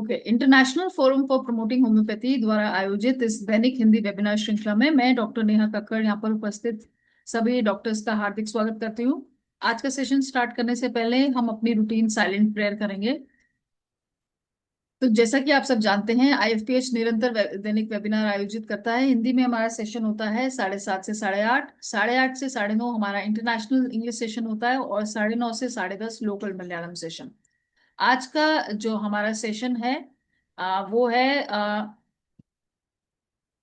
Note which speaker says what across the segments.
Speaker 1: Okay, international forum for promoting homeopathy द्वारा आयोजित इस दैनिक हिंदी वेबिनार श्रृंखला में मैं डॉक्टर नेहा कक्कड़ यहाँ पर उपस्थित सभी डॉक्टर्स का हार्दिक स्वागत करती हूँ। आज का सेशन स्टार्ट करने से पहले हम अपनी रूटीन साइलेंट प्रेयर करेंगे। तो जैसा कि आप सब जानते हैं, आईएफपीएच निरंतर दैनिक वेबिनार आयोजित करता है। हिंदी में हमारा सेशन होता है 7:30 से 8:30, 8:30 से 9:30 हमारा इंटरनेशनल इंग्लिश सेशन होता है और 9:30 से 10:30 लोकल मलयालम सेशन। आज का जो हमारा सेशन है वो है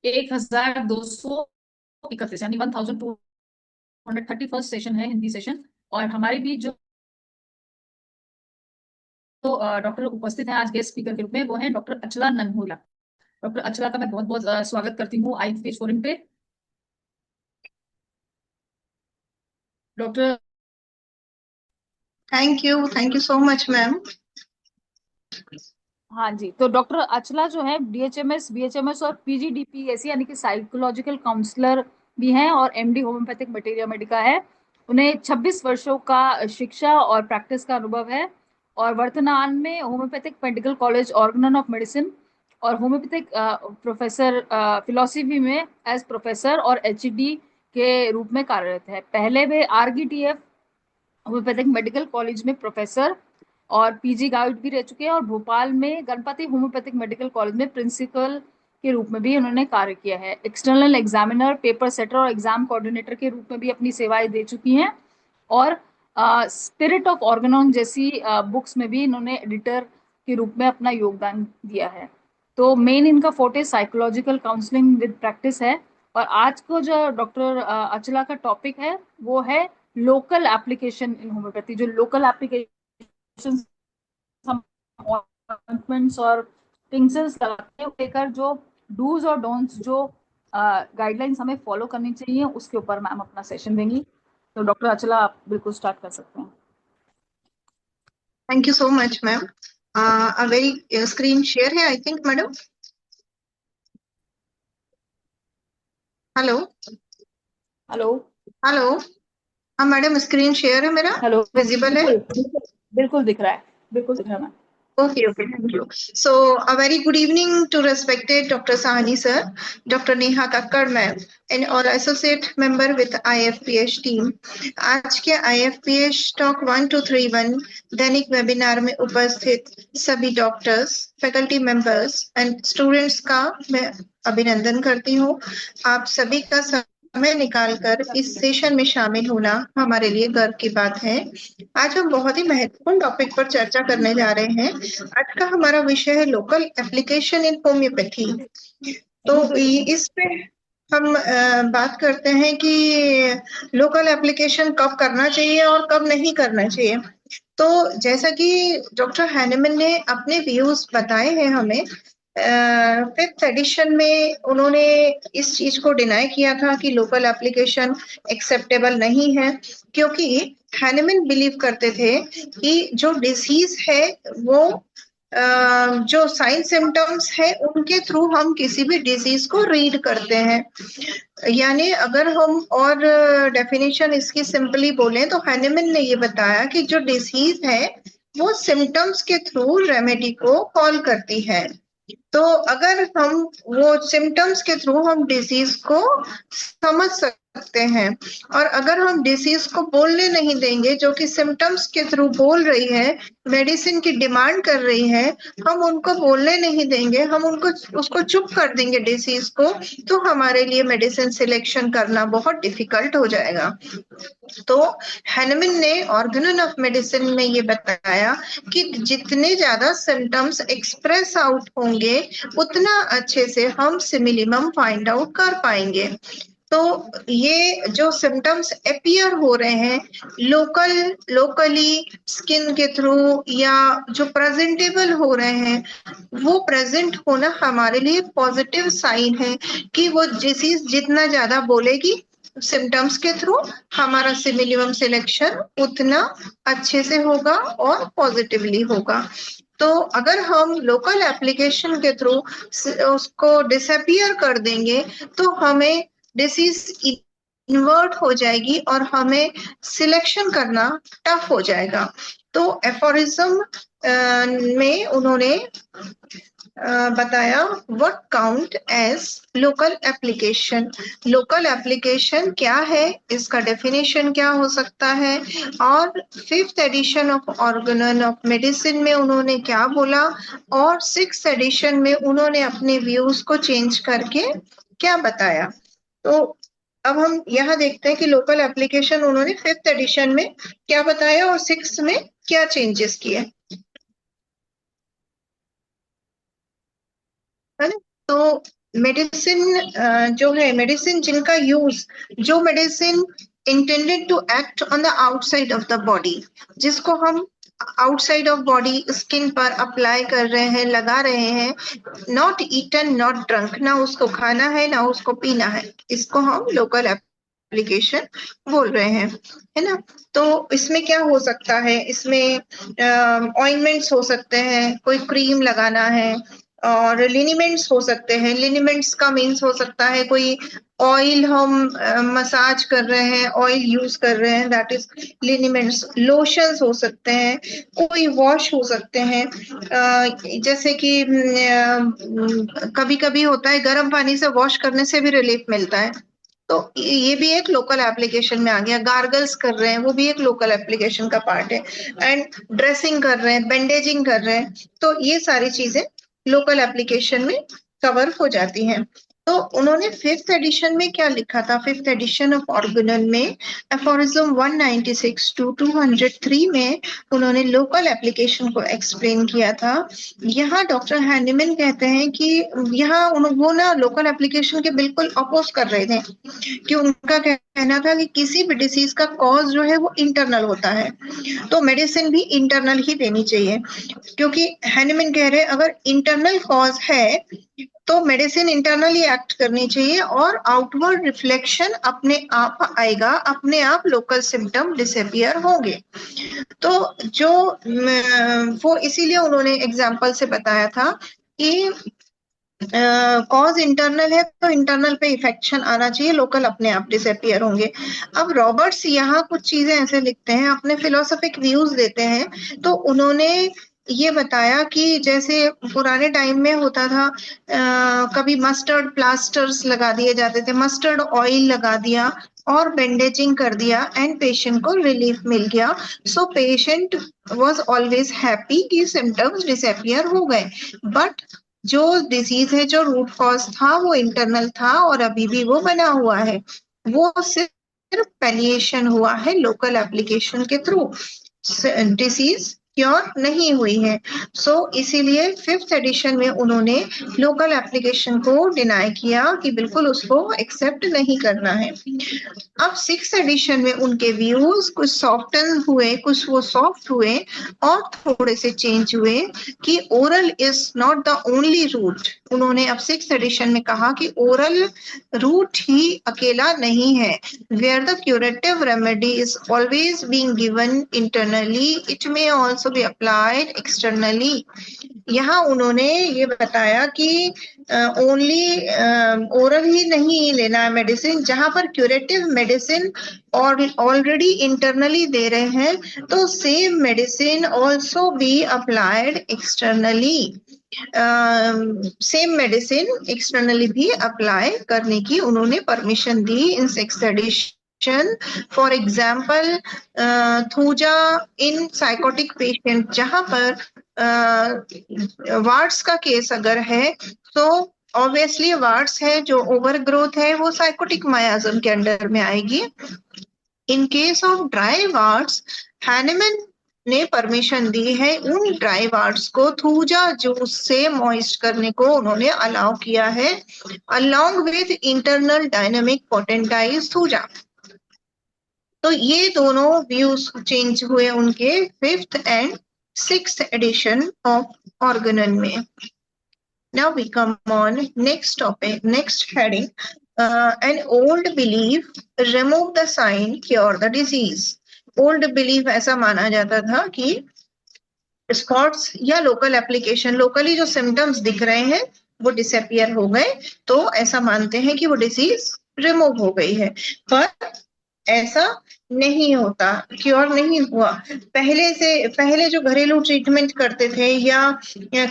Speaker 1: 1231 यानी 1231 सेशन है, हिंदी सेशन। और हमारे बीच जो डॉक्टर उपस्थित हैं आज गेस्ट स्पीकर के रूप में, वो है डॉक्टर अचला नन्हूला। डॉक्टर अचला का मैं बहुत बहुत स्वागत करती हूँ आईएफपीएच फोरम पे। Doctor
Speaker 2: thank you so much ma'am.
Speaker 1: हाँ जी, तो डॉक्टर अचला जो है डीएचएमएस, बीएचएमएस और पीजीडीपीएससी यानी कि साइकोलॉजिकल काउंसलर भी हैं और एमडी होम्योपैथिक मटेरिया मेडिका है। उन्हें 26 वर्षों का शिक्षा और प्रैक्टिस का अनुभव है और वर्तमान में homeopathic medical college Organon of medicine और होम्योपैथिक प्रोफेसर फिलोसफी में एज प्रोफेसर और एचडी के रूप में कार्यरत है। पहले वे आरजीटीएफ होम्योपैथिक मेडिकल कॉलेज में प्रोफेसर और पीजी गाइड भी रह चुके हैं और भोपाल में गणपति होम्योपैथिक मेडिकल कॉलेज में प्रिंसिपल के रूप में भी उन्होंने कार्य किया है। एक्सटर्नल एग्जामिनर, पेपर सेटर और एग्जाम कोऑर्डिनेटर के रूप में भी अपनी सेवाएं दे चुकी हैं और स्पिरिट ऑफ ऑर्गेनॉन जैसी बुक्स में भी इन्होंने एडिटर के रूप में अपना योगदान दिया है। तो मेन इनका फोटे साइकोलॉजिकल काउंसलिंग विद प्रैक्टिस है। और आज को जो डॉक्टर अचला का टॉपिक है वो है लोकल एप्लीकेशन इन होम्योपैथी। जो लोकल एप्लीकेशन हम ऑइंटमेंट्स और टिंक्चर्स लगाते हैं लेकर जो डूज और डोंट्स, जो गाइडलाइंस हमें फॉलो करनी चाहिए, उसके ऊपर मैम अपना सेशन देंगी। तो डॉक्टर अचला, आप बिल्कुल स्टार्ट कर सकते हैं।
Speaker 2: Thank you so much ma'am. A very screen share है I think madam. Hello
Speaker 1: hello
Speaker 2: hello. हाँ मैडम, स्क्रीन शेयर है मेरा,
Speaker 1: हेलो,
Speaker 2: विजिबल है?
Speaker 1: बिल्कुल बिल्कुल दिख रहा है, बिल्कुल दिख रहा है ma'am.
Speaker 2: Okay, thank you. So, a very good evening to respected Dr. Sahani sir, Dr. Neha Kakkad ma'am, and all associate member with IFPH team. आज के IFPH टॉक 1231 दैनिक वेबिनार में उपस्थित सभी doctors, faculty members and students का मैं अभिनंदन करती हूँ। आप सभी का समय निकालकर इस सेशन में शामिल होना हमारे लिए गर्व की बात है। आज हम बहुत ही महत्वपूर्ण टॉपिक पर चर्चा करने जा रहे हैं। आज का हमारा विषय है लोकल एप्लीकेशन इन होम्योपैथी। तो इस पे हम बात करते हैं कि लोकल एप्लीकेशन कब करना चाहिए और कब नहीं करना चाहिए। तो जैसा कि डॉक्टर हैनेमन ने अपने व्यूज बताए हैं हमें, 5th एडिशन में उन्होंने इस चीज को डिनाई किया था कि लोकल एप्लीकेशन एक्सेप्टेबल नहीं है, क्योंकि हैनेमन बिलीव करते थे कि जो डिसीज है वो जो साइन सिम्टम्स है उनके थ्रू हम किसी भी डिजीज को रीड करते हैं। यानी अगर हम और डेफिनेशन इसकी सिंपली बोलें तो हैनेमन ने ये बताया कि जो डिसीज है वो सिम्टम्स के थ्रू रेमेडी को कॉल करती है। तो अगर हम वो सिम्टम्स के थ्रू हम डिजीज को समझ सकते हैं, और अगर हम डिसीज को बोलने नहीं देंगे जो कि सिम्टम्स के थ्रू बोल रही है, मेडिसिन की डिमांड कर रही है, हम उनको बोलने नहीं देंगे, हम उनको उसको चुप कर देंगे डिसीज को, तो हमारे लिए मेडिसिन सिलेक्शन करना बहुत डिफिकल्ट हो जाएगा। तो हैनेमन ने ऑर्गेनन ऑफ मेडिसिन में ये बताया कि जितने ज्यादा सिम्टम्स एक्सप्रेस आउट होंगे उतना अच्छे से हम सिमिलिमम फाइंड आउट कर पाएंगे। तो ये जो सिम्टम्स अपीयर हो रहे हैं लोकली स्किन के थ्रू या जो प्रेजेंटेबल हो रहे हैं, वो प्रेजेंट होना हमारे लिए पॉजिटिव साइन है कि वो डिसीज जितना ज्यादा बोलेगी सिम्टम्स के थ्रू, हमारा सिमिलिमम सिलेक्शन उतना अच्छे से होगा और पॉजिटिवली होगा। तो अगर हम लोकल एप्लीकेशन के थ्रू उसको डिसअपियर कर देंगे तो हमें डिसीज इन्वर्ट हो जाएगी और हमें सिलेक्शन करना टफ हो जाएगा। तो एफोरिज्म में उन्होंने बताया what count as local application. Local application क्या है, इसका डेफिनेशन क्या हो सकता है, और 5th edition of Organon of Medicine में उन्होंने क्या बोला, और 6th एडिशन में उन्होंने अपने व्यूज को चेंज करके क्या बताया। तो अब हम यहाँ देखते हैं कि लोकल एप्लीकेशन उन्होंने 5th एडिशन में क्या बताया और 6th में क्या चेंजेस किए, है ना। तो मेडिसिन जो है, मेडिसिन जिनका यूज, जो medicine intended to act on the outside of the body, जिसको हम आउटसाइड ऑफ बॉडी स्किन पर अप्लाई कर रहे हैं, लगा रहे हैं, नॉट ईटन नॉट ड्रंक, ना उसको खाना है ना उसको पीना है, इसको हम लोकल एप्लीकेशन बोल रहे हैं, है ना। तो इसमें क्या हो सकता है, इसमें ऑइंटमेंट्स हो सकते हैं, कोई क्रीम लगाना है, और लिनीमेंट्स हो सकते हैं। लिनीमेंट्स का मीन्स हो सकता है कोई ऑयल हम मसाज कर रहे हैं, ऑयल यूज कर रहे हैं, दैट इज लिनीमेंट्स। लोशंस हो सकते हैं, कोई वॉश हो सकते हैं, जैसे कि कभी कभी होता है गर्म पानी से वॉश करने से भी रिलीफ मिलता है, तो ये भी एक लोकल एप्लीकेशन में आ गया। गार्गल्स कर रहे हैं, वो भी एक लोकल एप्लीकेशन का पार्ट है। एंड ड्रेसिंग कर रहे हैं, बैंडेजिंग कर रहे हैं, तो ये सारी चीजें लोकल एप्लीकेशन में कवर हो जाती हैं। तो उन्होंने 5th एडिशन में क्या लिखा था, 5th एडिशन ऑफ ऑर्गेनन में एफोरिज्म 196 टू 203 में उन्होंने लोकल एप्लीकेशन को एक्सप्लेन किया था। यहाँ डॉक्टर हैनिमन कहते हैं कि यहाँ वो ना लोकल एप्लीकेशन के बिल्कुल अपोज कर रहे थे, कि उनका कहना था कि किसी भी डिसीज का कॉज जो है वो इंटरनल होता है, तो मेडिसिन भी इंटरनल ही देनी चाहिए, क्योंकि हैनिमन कह रहे हैं अगर इंटरनल कॉज है तो मेडिसिन इंटरनली एक्ट करनी चाहिए और आउटवर्ड रिफ्लेक्शन अपने आप आएगा, अपने आप लोकल सिम्टम डिसअपियर होंगे। तो जो वो इसीलिए उन्होंने एग्जाम्पल से बताया था कि कॉज इंटरनल है तो इंटरनल पे इफेक्शन आना चाहिए, लोकल अपने आप डिसअपियर होंगे। अब रॉबर्ट्स यहाँ कुछ चीजें ऐसे लिखते हैं, अपने फिलोसफिक व्यूज देते हैं, तो उन्होंने ये बताया कि जैसे पुराने टाइम में होता था, कभी मस्टर्ड प्लास्टर्स लगा दिए जाते थे, मस्टर्ड ऑयल लगा दिया और बैंडेजिंग कर दिया एंड पेशेंट को रिलीफ मिल गया, so patient was always happy कि सिम्टम्स डिसअपियर हो गए। बट जो डिजीज है, जो रूट कॉज था वो इंटरनल था और अभी भी वो बना हुआ है, वो सिर्फ पैलिएशन हुआ है लोकल एप्लीकेशन के थ्रू, डिसीज क्योर नहीं हुई है। सो इसीलिए 5th एडिशन में उन्होंने लोकल एप्लीकेशन को डिनाई किया कि बिल्कुल उसको एक्सेप्ट नहीं करना है। अब 6th एडिशन में उनके व्यूज कुछ सॉफ्टन हुए, कुछ वो सॉफ्ट हुए और थोड़े से चेंज हुए कि oral is not the only route. उन्होंने अब 6th एडिशन में कहा कि ओरल रूट ही अकेला नहीं है, where the curative remedy is always being given internally, it may also be applied externally. यहाँ उन्होंने ये बताया कि ओनली ओरल ही नहीं लेना है मेडिसिन, जहां पर क्यूरेटिव मेडिसिन और ऑलरेडी इंटरनली दे रहे हैं तो same medicine also be applied externally, same medicine externally भी अप्लाई करने की उन्होंने परमिशन दी in 6th edition. For example thuja in sycotic patient, जहां पर वार्ड्स का केस अगर है तो ऑब्वियसली वार्ड्स है जो ओवर ग्रोथ है वो साइकोटिक मायाज्म के अंडर में आएगी। In case of dry warts Hahnemann ने परमिशन दी है, उन ड्राई वार्ड्स को थूजा जूस से मॉइस्ट करने को उन्होंने अलाउ किया है, along with internal dynamic potentise thuja. तो ये दोनों व्यूज चेंज हुए उनके 5th and 6th edition of organon में। Now we come on next topic, next heading. An old belief, remove the sign, cure the disease. Old belief ऐसा माना जाता था कि स्पॉट्स या लोकल एप्लीकेशन, लोकली जो सिम्टम्स दिख रहे हैं वो डिसअपियर हो गए, तो ऐसा मानते हैं कि वो डिसीज रिमूव हो गई है। पर ऐसा नहीं होता, क्योर नहीं हुआ। पहले जो घरेलू ट्रीटमेंट करते थे या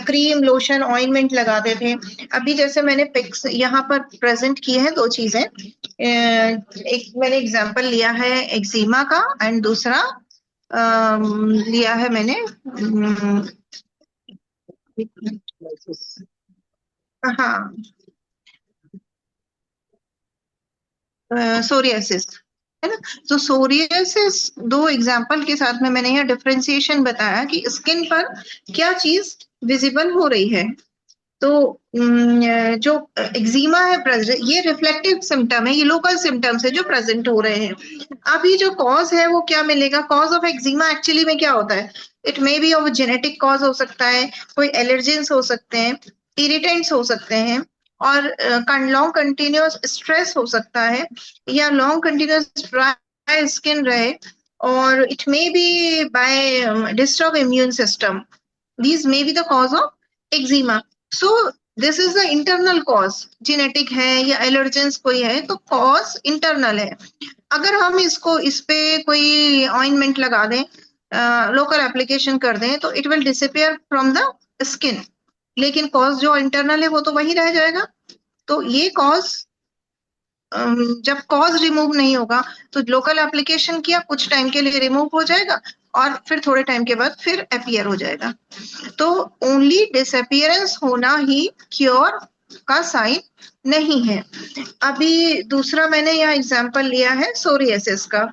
Speaker 2: क्रीम लोशन ऑइंटमेंट लगाते थे, अभी जैसे मैंने पिक्स यहाँ पर प्रेजेंट की है, दो चीजें। एक मैंने एग्जांपल लिया है एक्जिमा का, एंड दूसरा लिया है मैंने हाँ, सोरियासिस, है ना। तो सोरियासिस दो एग्जांपल के साथ में मैंने यहाँ डिफरेंशिएशन बताया कि स्किन पर क्या चीज विजिबल हो रही है। तो जो एक्जिमा है प्रेजेंट, ये रिफ्लेक्टिव सिम्टम है, ये लोकल सिम्टम्स है जो प्रेजेंट हो रहे हैं। अब ये जो कॉज है वो क्या मिलेगा, कॉज ऑफ एक्जिमा एक्चुअली में क्या होता है, it may B of genetic cause हो सकता है, कोई एलर्जेंस हो सकते हैं, इरिटेंट्स हो सकते हैं, और लॉन्ग कंटिन्यूअस स्ट्रेस हो सकता है, या लॉन्ग कंटिन्यूअस ड्राई स्किन रहे, और it may be by disturb immune system. These may be the cause of eczema. So this is the internal cause. Genetic है या एलर्जेंस कोई है तो कॉज इंटरनल है। अगर हम इस पे कोई ऑइंटमेंट लगा दें, लोकल एप्लीकेशन कर दें, तो it will disappear from the skin, लेकिन कॉज जो इंटरनल है वो तो वही रह जाएगा। तो ये कॉज, जब कॉज रिमूव नहीं होगा तो लोकल एप्लीकेशन किया, कुछ टाइम के लिए रिमूव हो जाएगा और फिर थोड़े टाइम के बाद फिर अपीयर हो जाएगा। तो ओनली डिसअपियरेंस होना ही क्योर का साइन नहीं है। अभी दूसरा मैंने यहाँ एग्जांपल लिया है सोरियासिस का।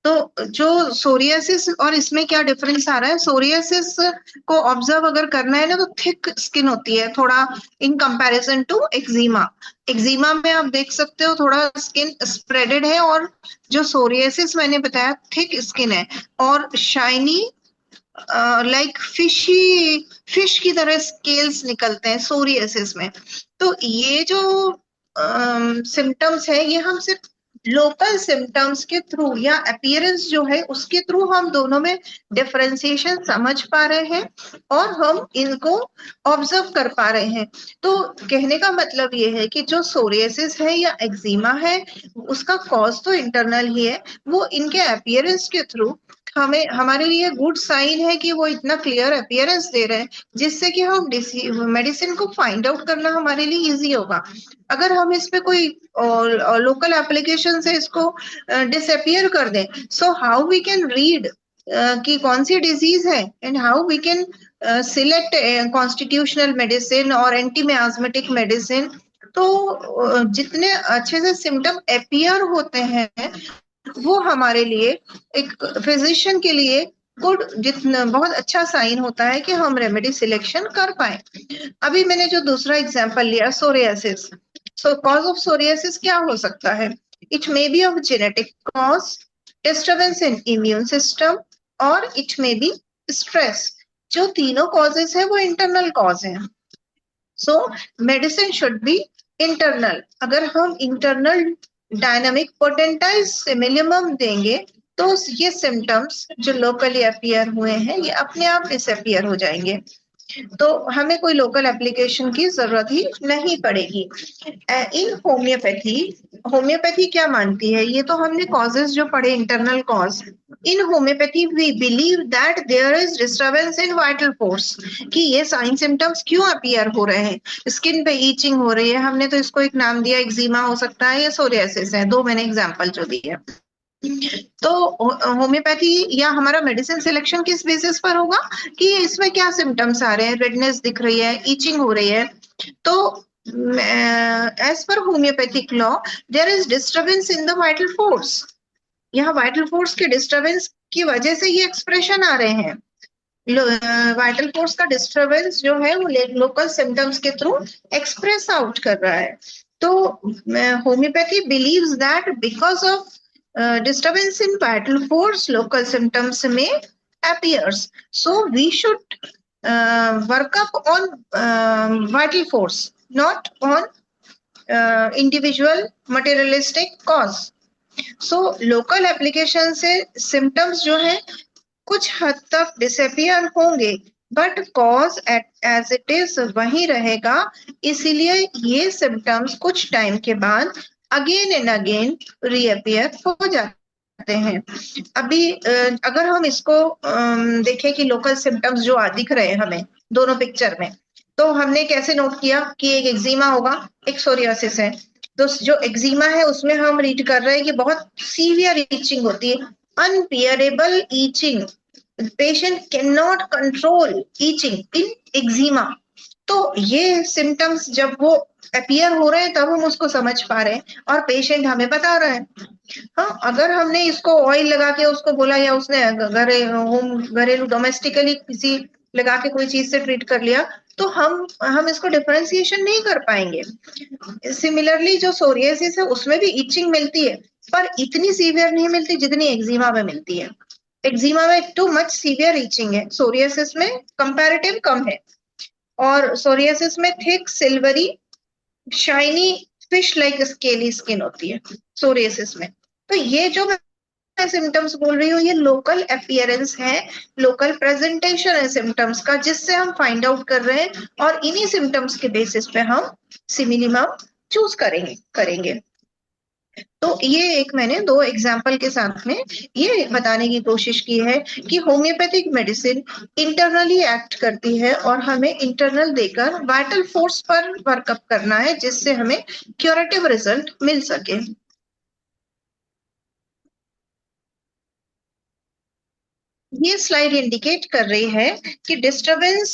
Speaker 2: तो जो सोरियासिस और इसमें क्या डिफरेंस आ रहा है, सोरियासिस को ऑब्जर्व अगर करना है ना तो थिक स्किन होती है थोड़ा, in comparison to eczema. Eczema में आप देख सकते हो थोड़ा स्किन स्प्रेडेड है, और जो सोरियासिस मैंने बताया थिक स्किन है और शाइनी, लाइक फिश की तरह स्केल्स निकलते हैं सोरियासिस में। तो ये जो सिम्टम्स है ये हम सिर्फ लोकल सिम्टम्स के थ्रू या अपीयरेंस जो है उसके थ्रू हम दोनों में डिफरेंशिएशन समझ पा रहे हैं और हम इनको ऑब्जर्व कर पा रहे हैं। तो कहने का मतलब ये है कि जो सोरियासिस है या एक्जिमा है उसका कॉज तो इंटरनल ही है, वो इनके अपीयरेंस के थ्रू हमें, हमारे लिए गुड साइन है कि वो इतना क्लियर अपीयरेंस दे रहे हैं जिससे कि हम मेडिसिन को फाइंड आउट करना हमारे लिए इजी होगा। अगर हम इस पे कोई लोकल एप्लीकेशन से इसको डिसअपियर कर दें, so how we can read कि कौन सी डिजीज है, and how we can select constitutional medicine और एंटी मियास्मेटिक मेडिसिन। तो जितने अच्छे से सिम्टम अपीयर होते हैं वो हमारे लिए, एक फिजिशियन के लिए गुड, जितना बहुत अच्छा साइन होता है कि हम रेमेडी सिलेक्शन कर पाए। अभी मैंने जो दूसरा एग्जांपल लिया psoriasis, show cause of psoriasis क्या हो सकता है, it may B of genetic cause, disturbance in immune system, और इट मे बी स्ट्रेस। जो तीनों कॉजेस है वो इंटरनल कॉज है। सो मेडिसिन शुड बी इंटरनल। अगर हम इंटरनल डायनामिक पोटेंटाइज से मिनिमम देंगे तो ये सिम्टम्स जो लोकली अपीयर हुए हैं ये अपने आप डिसअपियर हो जाएंगे, तो हमें कोई लोकल एप्लीकेशन की जरूरत ही नहीं पड़ेगी। इन होम्योपैथी, होम्योपैथी क्या मानती है, ये तो हमने कॉजेस जो पढ़े internal cause, in homeopathy we believe that there is disturbance in vital force, कि ये साइन सिम्टम्स क्यों अपीयर हो रहे हैं, स्किन पे ईचिंग हो रही है, हमने तो इसको एक नाम दिया एक्जिमा हो सकता है या सोरियासिस है, दो मैंने एग्जांपल जो दिए। तो होम्योपैथी या हमारा मेडिसिन सिलेक्शन किस बेसिस पर होगा कि इसमें क्या सिम्टम्स आ रहे हैं, रेडनेस दिख रही है, ईचिंग हो रही है। तो as per homeopathic law there is disturbance in the vital force, यहाँ वाइटल फोर्स के डिस्टर्बेंस की वजह से ये एक्सप्रेशन आ रहे हैं। वाइटल फोर्स का डिस्टर्बेंस जो है वो लोकल सिम्टम्स के थ्रू एक्सप्रेस आउट कर रहा है। तो homeopathy believes that because of disturbance in vital force local symptoms may appears, so we should work up on vital force, not on individual materialistic cause. So local application से symptoms जो है कुछ हद तक डिसअपियर होंगे, but cause as it is वही रहेगा, इसीलिए ये सिम्टम्स कुछ टाइम के बाद अगेन एंड अगेन रीअपियर हो जाते हैं। अभी अगर हम इसको देखें कि लोकल सिम्टम्स जो दिख रहे हैं हमें दोनों पिक्चर में, तो हमने कैसे नोट किया कि एक एक्जिमा होगा, एक सोरियासिस है। तो जो एक्जिमा है उसमें हम रीड कर रहे हैं कि बहुत सीवियर ईचिंग होती है, unbearable itching, patient can not control itching in eczema. तो ये सिम्टम्स जब वो अपीयर हो रहे हैं तब हम उसको समझ पा रहे हैं और पेशेंट हमें बता रहा है। हाँ, अगर हमने इसको ऑयल लगा के उसको बोला या उसने घरेलू डोमेस्टिकली किसी लगा के कोई चीज से ट्रीट कर लिया, तो हम इसको डिफरेंशिएशन नहीं कर पाएंगे। सिमिलरली जो सोरियासिस है उसमें भी इचिंग मिलती है, पर इतनी सीवियर नहीं मिलती जितनी एक्जिमा में मिलती है। एक्जिमा में टू मच सीवियर इचिंग है, सोरियासिस में कंपैरेटिव कम है। और सोरियासिस में thick silvery shiny fish like scaly skin होती है सोरियासिस में। तो ये जो मैं सिम्टम्स बोल रही हूँ ये लोकल अपीयरेंस है, लोकल प्रेजेंटेशन है सिम्टम्स का, जिससे हम फाइंड आउट कर रहे हैं और इन्हीं सिम्टम्स के बेसिस पे हम सिमिलीमम चूज करेंगे। तो ये एक मैंने दो एग्जाम्पल के साथ में ये बताने की कोशिश की है कि होम्योपैथिक मेडिसिन इंटरनली एक्ट करती है और हमें इंटरनल देकर वाइटल फोर्स पर वर्कअप करना है जिससे हमें क्यूरेटिव रिजल्ट मिल सके। ये स्लाइड इंडिकेट कर रही है कि disturbance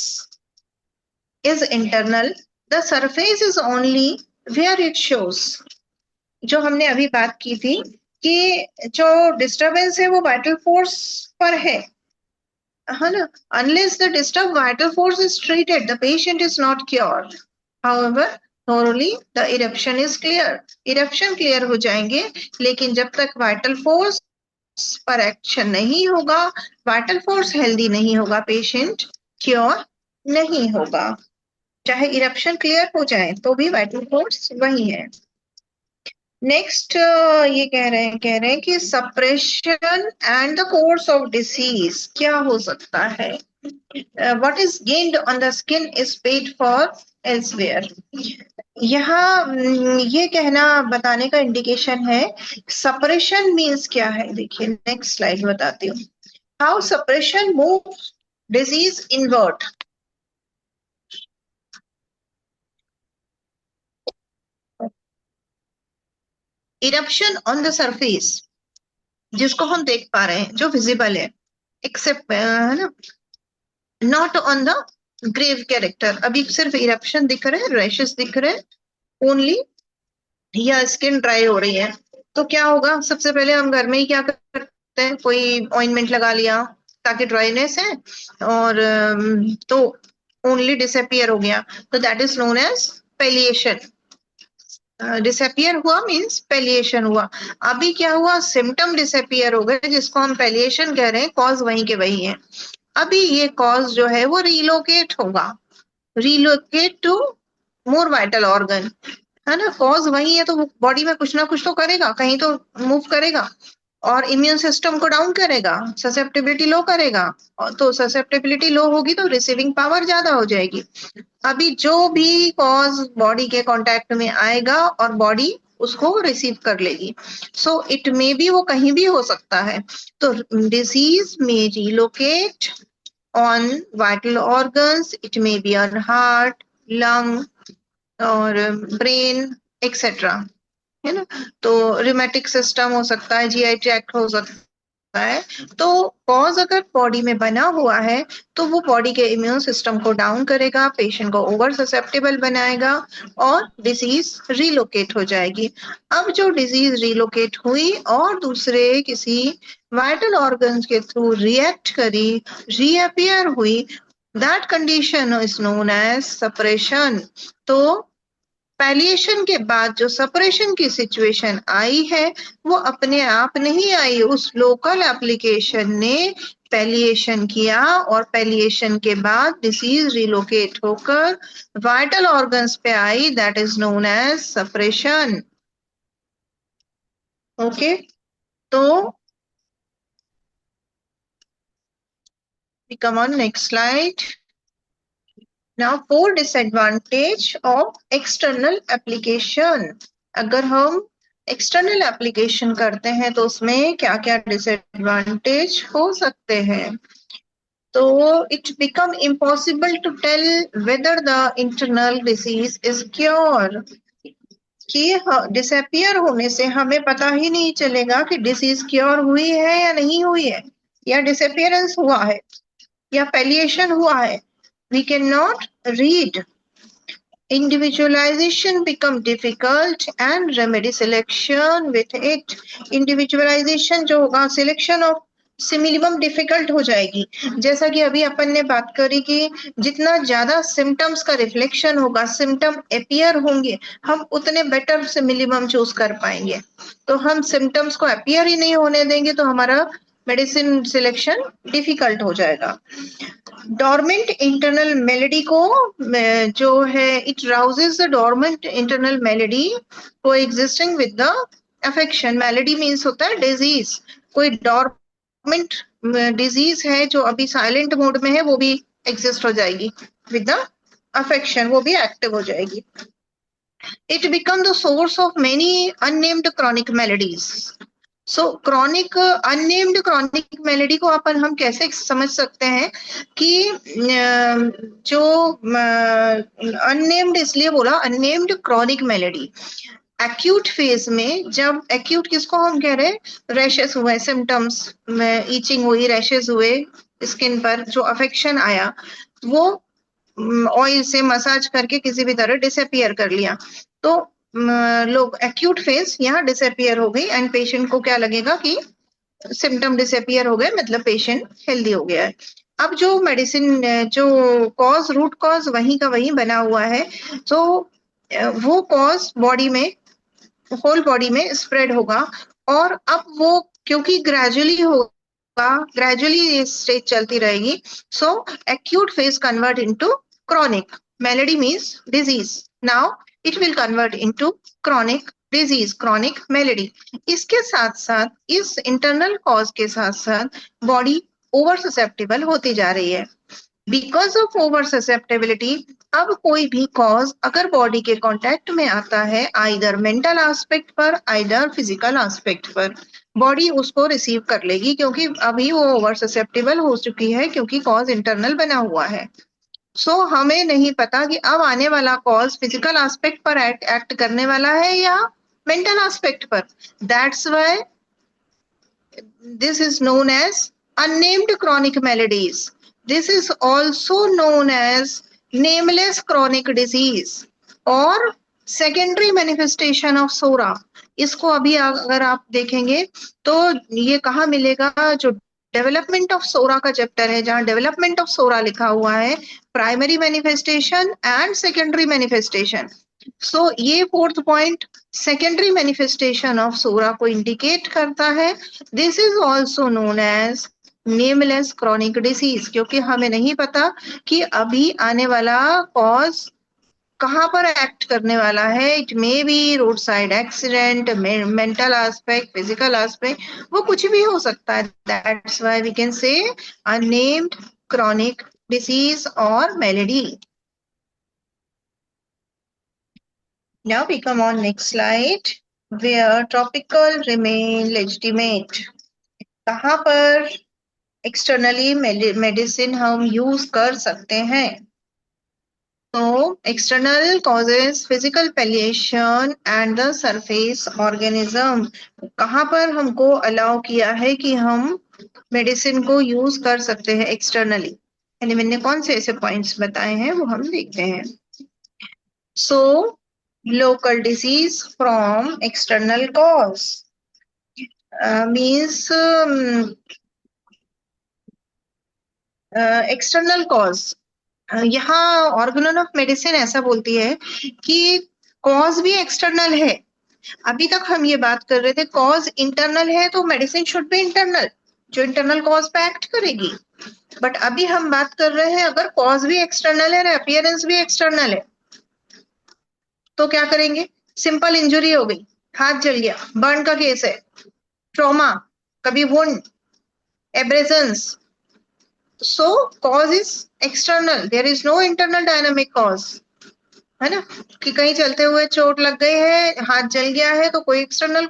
Speaker 2: is internal, the surface is only where it shows. जो हमने अभी बात की थी कि जो डिस्टरबेंस है वो वाइटल फोर्स पर है ना। Unless the disturb vital force is treated the patient is not cured, however thoroughly the eruption is clear, eruption clear हो जाएंगे, लेकिन जब तक वाइटल फोर्स पर एक्शन नहीं होगा, वाइटल फोर्स हेल्दी नहीं होगा, पेशेंट क्योर नहीं होगा। चाहे इरप्शन क्लियर हो जाए तो भी वाइटल फोर्स वही है। नेक्स्ट ये कह रहे हैं कि suppression and the course of disease क्या हो सकता है। What is gained on the skin is paid for elsewhere. यहाँ ये कहना बताने का इंडिकेशन है। सप्रेशन मीन्स क्या है, देखिए नेक्स्ट स्लाइड बताती हूँ। How suppression move disease inward. Eruption on the surface जिसको हम देख पा रहे हैं जो विजिबल है, एक्सेप्ट है ना, not on the grave character. अभी सिर्फ इरप्शन दिख रहे हैं, रैशेस दिख रहे हैं ओनली, या स्किन ड्राई हो रही है। तो क्या होगा, सबसे पहले हम घर में ही क्या करते हैं, कोई ऑइंटमेंट लगा लिया ताकि ड्राइनेस है, और तो ओनली डिसअपियर हो गया, तो that is known as palliation. Disappear हुआ मींस पेलिएशन हुआ। अभी क्या हुआ, सिम्टम डिसअपियर हो गए जिसको हम पेलिएशन कह रहे हैं, कॉज वहीं के वही है। अभी ये कॉज जो है वो रिलोकेट होगा, relocate to more vital organ, है ना। कॉज वही है तो बॉडी में कुछ ना कुछ तो करेगा, कहीं तो मूव करेगा और इम्यून सिस्टम को डाउन करेगा, ससेप्टेबिलिटी लो करेगा, और तो ससेप्टेबिलिटी लो होगी तो रिसीविंग पावर ज्यादा हो जाएगी। अभी जो भी कॉज बॉडी के कांटेक्ट में आएगा और बॉडी उसको रिसीव कर लेगी। सो इट मे बी वो कहीं भी हो सकता है। तो डिजीज में relocate on vital organs, it may be on heart, lung और ब्रेन एक्सेट्रा, है ना। तो रिमेटिक सिस्टम हो सकता है, जीआई ट्रैक्ट हो सकता है। तो कॉज अगर बॉडी में बना हुआ है तो वो बॉडी के इम्यून सिस्टम को डाउन करेगा, पेशेंट को ओवर ससेप्टेबल बनाएगा और डिजीज रिलोकेट हो जाएगी। अब जो डिजीज रिलोकेट हुई और दूसरे किसी वाइटल ऑर्गन्स के थ्रू रिएक्ट करी, रीअपियर हुई, that condition is known as suppression. तो पैलिएशन के बाद जो सपरेशन की सिचुएशन आई है वो अपने आप नहीं आई, उस लोकल एप्लीकेशन ने पैलिएशन किया और पैलिएशन के बाद डिसीज रिलोकेट होकर वाइटल ऑर्गन्स पे आई, that is known as suppression. Okay, तो we come on next slide. Now for disadvantage of external application, अगर हम एक्सटर्नल एप्लीकेशन करते हैं तो उसमें क्या क्या डिसएडवांटेज हो सकते हैं। तो it become impossible to tell whether the internal disease is cure, कि डिसअपियर होने से हमें पता ही नहीं चलेगा कि डिसीज क्योर हुई है या नहीं हुई है, या डिसअपियरेंस हुआ है या पैलिएशन हुआ है। We can not read, individualization become difficult and remedy selection with it। individualization जो होगा, सिलेक्शन ऑफ सिमिलम डिफिकल्ट हो जाएगी। जैसा कि अभी अपन ने बात करी कि जितना ज्यादा सिम्टम्स का रिफ्लेक्शन होगा, सिम्टम अपीयर होंगे, हम उतने बेटर सिमिलम चूज कर पाएंगे। तो हम सिम्टम्स को अपीयर ही नहीं होने देंगे तो हमारा मेडिसिन सिलेक्शन डिफिकल्ट हो जाएगा। डॉर्मेंट इंटरनल मेलेडी को जो है, it rouses the dormant internal malady को existing with the affection. Malady means होता है डिजीज। कोई डॉर्मेंट डिजीज है जो अभी साइलेंट मोड में है, वो भी एग्जिस्ट हो जाएगी विद द अफेक्शन, वो भी एक्टिव हो जाएगी। It become the source of many unnamed chronic melodies. So chronic unnamed chronic melody को अपन हम कैसे समझ सकते हैं कि जो अननेम्ड, इसलिए बोला unnamed chronic melody. Acute phase में, जब एक्यूट किसको हम कह रहे हैं, रैशेस हुए, सिम्टम्स में ईचिंग हुई, रैशेस हुए स्किन पर, जो अफेक्शन आया वो ऑयल से मसाज करके किसी भी तरह डिसअपियर कर लिया, तो लोग एक्यूट फेज यहाँ डिसअपियर हो गई एंड पेशेंट को क्या लगेगा कि सिम्टम डिसअपियर हो गए, मतलब पेशेंट हेल्दी हो गया है। अब जो मेडिसिन, जो कॉज, रूट कॉज वहीं का वहीं बना हुआ है, तो वो कॉज बॉडी में, होल बॉडी में स्प्रेड होगा। और अब वो क्योंकि ग्रेजुअली होगा, ग्रेजुअली ये स्टेज चलती रहेगी, so acute phase convert into chronic। Malady means disease. Now it will convert into chronic disease, chronic malady। इसके साथ साथ, इस इंटरनल कॉज के साथ साथ बॉडी ओवर ससेप्टेबल होती जा रही है। बिकॉज ऑफ ओवर ससेप्टेबिलिटी, अब कोई भी कॉज अगर बॉडी के कांटेक्ट में आता है, आइदर मेंटल एस्पेक्ट पर, आइदर फिजिकल एस्पेक्ट पर, बॉडी उसको रिसीव कर लेगी, क्योंकि अभी वो ओवर ससेप्टेबल हो चुकी है, क्योंकि कॉज इंटरनल बना हुआ है। हमें नहीं पता कि अब आने वाला कॉज फिजिकल एस्पेक्ट पर एक्ट करने वाला है या मेंटल एस्पेक्ट पर। That's why this is known as unnamed chronic maladies. This is also known as nameless chronic disease और सेकेंडरी मैनिफेस्टेशन ऑफ सोरा। इसको अभी अगर आप देखेंगे तो ये कहाँ मिलेगा, जो डेवलपमेंट ऑफ सोरा का चैप्टर है, जहां डेवलपमेंट ऑफ सोरा लिखा हुआ है, primary manifestation and secondary manifestation. ये fourth point secondary manifestation of psora को इंडिकेट करता है। This is also known as nameless chronic disease, क्योंकि हमें नहीं पता कि अभी आने वाला कॉज कहाँ पर एक्ट करने वाला है। It may be road side accident, mental aspect, physical aspect, वो कुछ भी हो सकता है। That's why we can say unnamed chronic disease or malady। Now we come on next slide, where topical remain legitimate। कहाँ पर एक्सटर्नली मेडिसिन हम use कर सकते हैं। तो external causes, physical palliation and the surface organism, कहाँ पर हमको अलाउ किया है कि हम मेडिसिन को यूज कर सकते हैं एक्सटर्नली, यानी मैंने कौन से ऐसे पॉइंट्स बताए हैं वो हम देखते हैं। सो local disease from external cause means external cause। यहाँ ऑर्गेनल ऑफ मेडिसिन ऐसा बोलती है कि कॉज भी एक्सटर्नल है। अभी तक हम ये बात कर रहे थे कॉज इंटरनल है, तो मेडिसिन शुड बी इंटरनल, जो इंटरनल कॉज पे एक्ट करेगी। बट अभी हम बात कर रहे हैं अगर कॉज भी एक्सटर्नल है, अपीयरेंस भी एक्सटर्नल है, तो क्या करेंगे। सिंपल इंजुरी हो गई, हाथ जल गया, बर्न का केस है, ट्रॉमा, कभी wound, एब्रेजन्स, so cause is external, there is no internal dynamic cause। है ना, कि कहीं चलते हुए चोट लग गई है, हाथ जल गया है, तो कोई एक्सटर्नल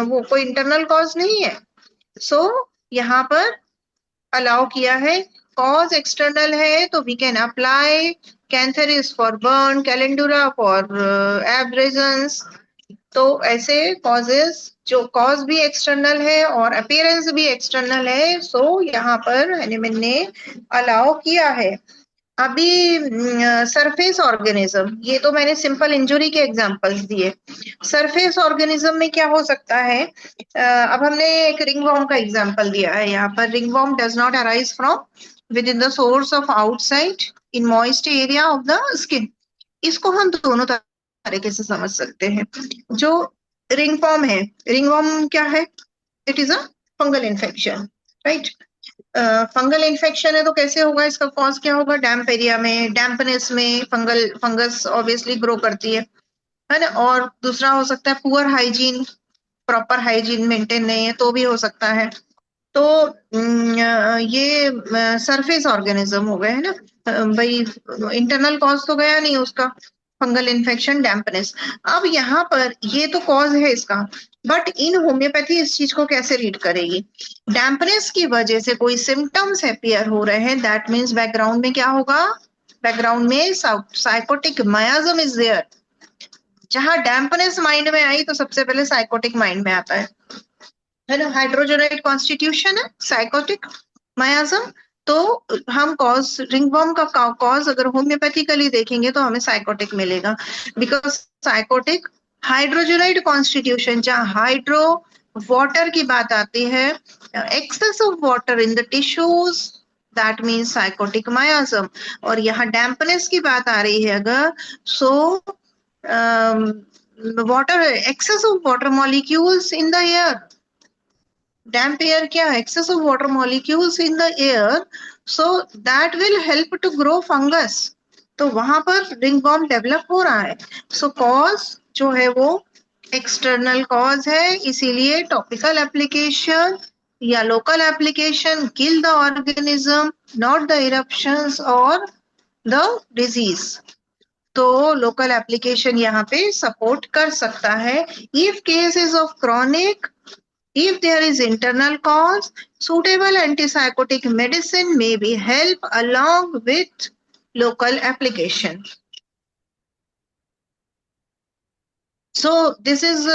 Speaker 2: वो कोई इंटरनल कॉज नहीं है। सो यहाँ पर अलाउ किया है, कॉज एक्सटर्नल है तो we can apply cantharis for burn, calendula for abrasions. तो ऐसे कॉजेस जो कॉज भी एक्सटर्नल है और अपीयरेंस भी एक्सटर्नल है, सो यहाँ पर हेनेमन ने अलाउ किया है। अभी सरफेस ऑर्गेनिज्म, ये तो मैंने सिंपल इंजुरी के एग्जांपल्स दिए। सरफेस ऑर्गेनिज्म में क्या हो सकता है, अब हमने एक रिंगवॉर्म का एग्जांपल दिया है यहाँ पर। Ringworm does not arise from with in the source of outside in moist area of the skin. इसको हम दोनों तरीके से समझ सकते हैं। जो रिंगवॉर्म है, रिंगवॉर्म क्या है, it is a fungal infection, right. Fungal infection है तो कैसे होगा, इसका कॉज क्या होगा, डैम्प एरिया में, डैम्पनेस में फंगस ऑब्वियसली ग्रो करती है ना। और दूसरा हो सकता है poor hygiene, proper hygiene maintain नहीं है तो भी हो सकता है। तो ये सरफेस ऑर्गेनिज्म हो गए है ना, भाई इंटरनल कॉज तो गया नहीं उसका, फंगल इन्फेक्शन, डैम्पनेस। अब यहाँ पर ये तो कॉज है इसका, बट इन होम्योपैथी इस चीज को कैसे रीड करेगी। डैम्पनेस की वजह से कोई सिम्टम्स अपीयर हो रहे हैं, दैट मीन्स बैकग्राउंड में क्या होगा, बैकग्राउंड में साइकोटिक मायाज्म इज देयर। जहां डैम्पनेस माइंड में आई तो सबसे पहले साइकोटिक माइंड में आता है ना। हाइड्रोजनेट कॉन्स्टिट्यूशन है, साइकोटिक मायाज्म। तो हम कॉज, रिंगवॉर्म का कॉज अगर होम्योपैथिकली देखेंगे तो हमें साइकोटिक मिलेगा, बिकॉज साइकोटिक हाइड्रोजनेट कॉन्स्टिट्यूशन, जहां हाइड्रो वाटर की बात आती है, excess of water in the tissues, that means sycotic miasm. और यहाँ डैम्पनेस की बात आ रही है अगर, so water, excess of water molecules in the air. damp air क्या है, excess of water molecules in the air, so that will help to grow fungus। तो वहां पर रिंगवॉर्म डेवलप हो रहा है। सो कॉज जो है वो एक्सटर्नल कॉज है, इसीलिए टॉपिकल एप्लीकेशन या local application kill the organism, not the eruptions और द डिजीज। तो लोकल एप्लीकेशन यहाँ पे सपोर्ट कर सकता है। If cases of chronic, if there is internal cause, suitable antipsychotic medicine may be help along with local application। So this is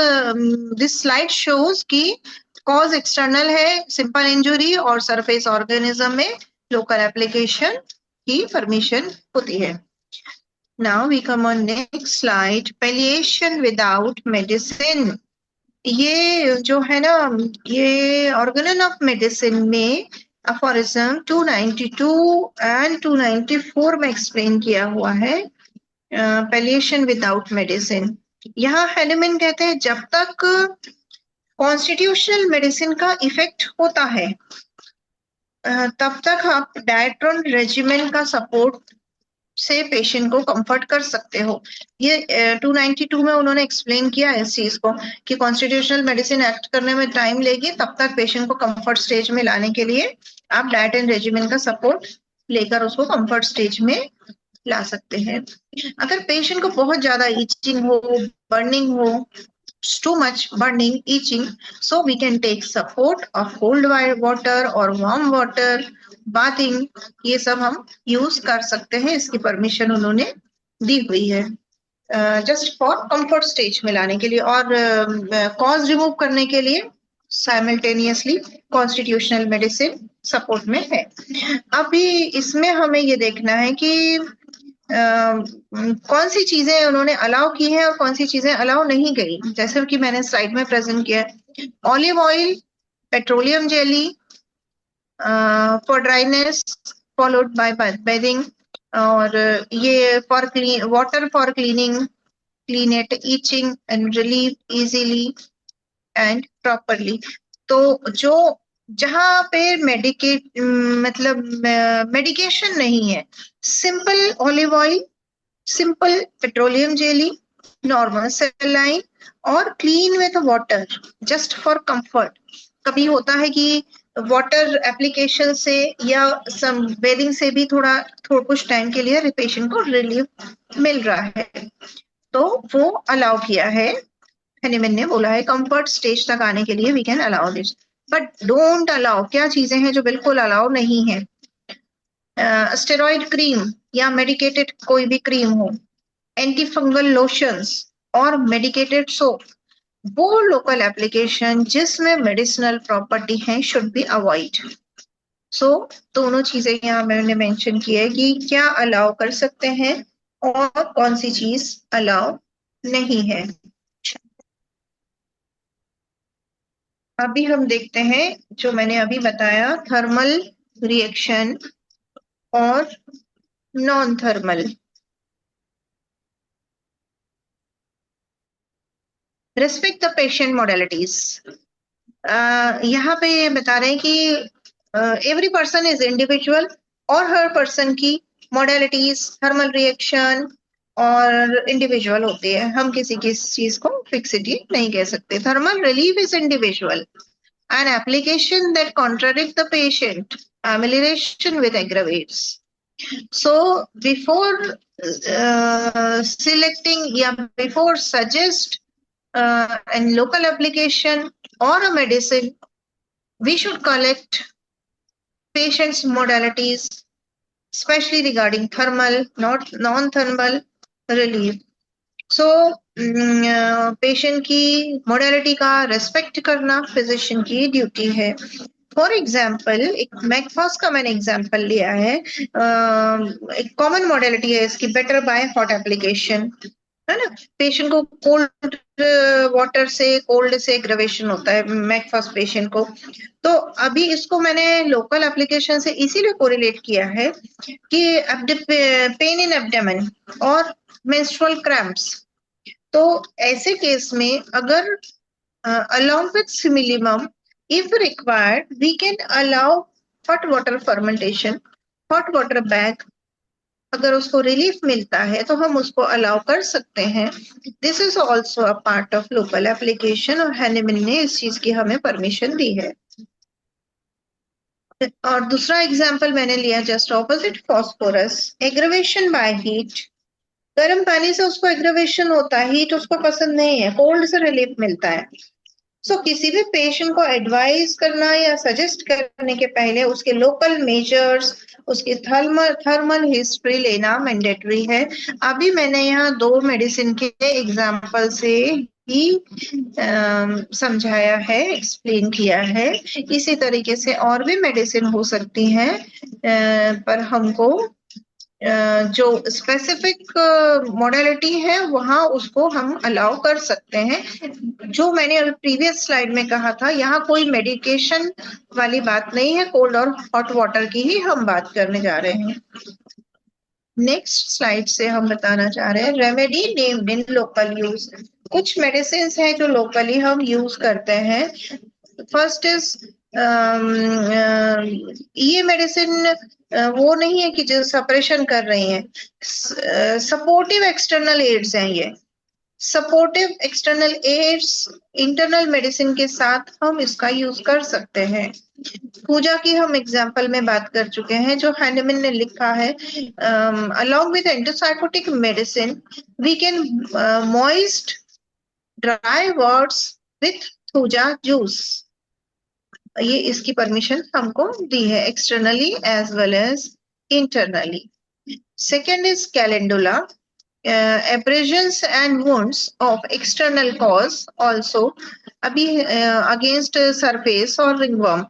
Speaker 2: this slide shows कि cause external है simple injury और surface organism में local application की permission होती है। Now we come on next slide, palliation without medicine। ये जो है ना, ये ऑर्गेनन ऑफ मेडिसिन में अफोरिज्म 292 एंड 294 में एक्सप्लेन किया हुआ है, पैलिएशन विदाउट मेडिसिन। यहाँ हेनेमन कहते हैं जब तक कॉन्स्टिट्यूशनल मेडिसिन का इफेक्ट होता है तब तक आप डायट्रोन रेजिमेन का सपोर्ट से पेशेंट को कंफर्ट कर सकते हो। ये 292 में उन्होंने एक्सप्लेन किया है इस चीज को कि कॉन्स्टिट्यूशनल मेडिसिन एक्ट करने में टाइम लेगी, तब तक पेशेंट को कंफर्ट स्टेज में लाने के लिए आप डाइट एंड रेजिमेन का सपोर्ट लेकर उसको कंफर्ट स्टेज में ला सकते हैं। अगर पेशेंट को बहुत ज्यादा ईचिंग हो, बर्निंग हो, too much burning, itching, so we can take support of cold water or warm water, bathing, ये सब हम यूज कर सकते हैं। इसकी परमिशन उन्होंने दी हुई है जस्ट फॉर कंफर्ट स्टेज में लाने के लिए और कॉज रिमूव करने के लिए साइमल्टेनियसली कॉन्स्टिट्यूशनल मेडिसिन सपोर्ट में है। अभी इसमें हमें ये देखना है कि कौन सी चीजें उन्होंने अलाउ की हैं और कौन सी चीजें अलाउ नहीं गई। जैसे कि मैंने स्लाइड में प्रेजेंट किया है, olive oil, petroleum jelly for dryness followed by bathing, और ये for clean water for cleaning, clean it, itching and relieve easily and properly. तो जो जहां पे मतलब मेडिकेशन नहीं है, simple olive oil, simple petroleum jelly, normal saline और clean with water just for comfort. कभी होता है कि वाटर एप्लीकेशन से या सम बेदिंग से भी थोड़ा कुछ टाइम के लिए पेशेंट को रिलीफ मिल रहा है, तो वो अलाउ किया है, हैनीमैन ने बोला है कंफर्ट स्टेज तक आने के लिए we can allow this, but don't allow, क्या चीजें हैं जो बिल्कुल अलाउ नहीं है? स्टेरॉइड क्रीम या मेडिकेटेड कोई भी क्रीम हो, एंटी फंगल लोशंस और मेडिकेटेड सोप, वो लोकल एप्लीकेशन जिसमें मेडिसिनल प्रॉपर्टी है शुड बी अवॉइड। सो दोनों चीजें यहाँ मैंने मेंशन की है कि क्या अलाउ कर सकते हैं और कौन सी चीज अलाउ नहीं है। अभी हम देखते हैं जो मैंने अभी बताया, थर्मल रिएक्शन और non thermal. Respect the patient modalities. यहाँ पे ये बता रहे हैं कि एवरी पर्सन इज इंडिविजुअल और हर पर्सन की मोडेलिटीज थर्मल रिएक्शन और इंडिविजुअल होती है, हम किसी किस चीज को फिक्सिटी नहीं कह सकते। Thermal relief is individual, an application that contradict the patient amelioration with aggravates. So before selecting या before suggest an local application or a medicine, we should collect patient's modalities, especially regarding thermal, not non-thermal relief. So patient की modality का respect करना physician की duty है। For example, एक Mag Phos का मैंने example लिया है, एक कॉमन मोडेलिटी है इसकी, बेटर बाय हॉट एप्लीकेशन, है ना। पेशेंट को कोल्ड वाटर से, कोल्ड से एग्रवेशन होता है मैकफॉस पेशेंट को, तो अभी इसको मैंने लोकल एप्लीकेशन से इसीलिए कोरिलेट किया है कि पेन इन एब्डोमेन और मेंस्ट्रुअल क्रैम्प्स, तो ऐसे केस में अगर along with similimum, if required, we can allow hot water fermentation, hot water bag, अगर उसको रिलीफ मिलता है तो हम उसको अलाउ कर सकते हैं। This is also a part of local application और हैनीमैन ने इस चीज की हमें परमिशन दी है। और दूसरा एग्जाम्पल मैंने लिया just opposite, phosphorus aggravation by heat, गर्म पानी से उसको एग्रवेशन होता है, हीट उसको पसंद नहीं है, कोल्ड से रिलीफ मिलता है। सो किसी भी पेशेंट को एडवाइस करना या सजेस्ट करने के पहले उसके लोकल मेजर्स, उसकी थर्मल हिस्ट्री लेना मैंडेटरी है। अभी मैंने यहाँ दो मेडिसिन के एग्जाम्पल से ही समझाया है, एक्सप्लेन किया है। इसी तरीके से और भी मेडिसिन हो सकती हैं, पर हमको जो स्पेसिफिक मॉडलिटी है वहां उसको हम अलाउ कर सकते हैं। जो मैंने प्रीवियस स्लाइड में कहा था, यहाँ कोई मेडिकेशन वाली बात नहीं है, कोल्ड और हॉट वाटर की ही हम बात करने जा रहे हैं। नेक्स्ट स्लाइड से हम बताना चाह रहे हैं remedy named in local use. कुछ मेडिसिन है जो लोकली हम यूज करते हैं। फर्स्ट इज ये मेडिसिन वो नहीं है कि जो सप्रेशन कर रही है, सपोर्टिव एक्सटर्नल एड्स हैं ये। Supportive external aids internal medicine के साथ हम इसका यूज कर सकते हैं। पूजा की हम एग्जाम्पल में बात कर चुके हैं, जो हैनीमैन ने लिखा है, along with antipsychotic medicine we can moist dry words with पूजा जूस। ये इसकी परमिशन हमको दी है externally as well as internally. Second is calendula, abrasions and wounds of external cause also, अभी अगेंस्ट सरफेस और रिंगवर्म,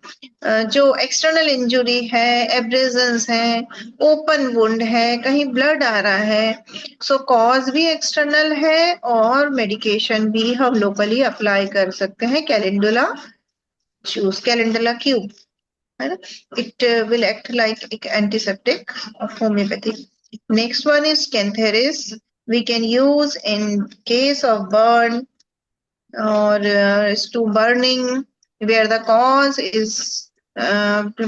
Speaker 2: जो एक्सटर्नल इंजुरी है, एब्रेजन्स है, ओपन वुंड है, कहीं ब्लड आ रहा है, सो कॉज भी एक्सटर्नल है और मेडिकेशन भी हम लोकली अप्लाई कर सकते हैं। कैलेंडुला चूज, कैलेंडुला क्यूब, है ना, इट विल एक्ट लाइक एक antiseptic of homeopathy. Next one is Cantheris. We can use in case of burn or to burning where the cause is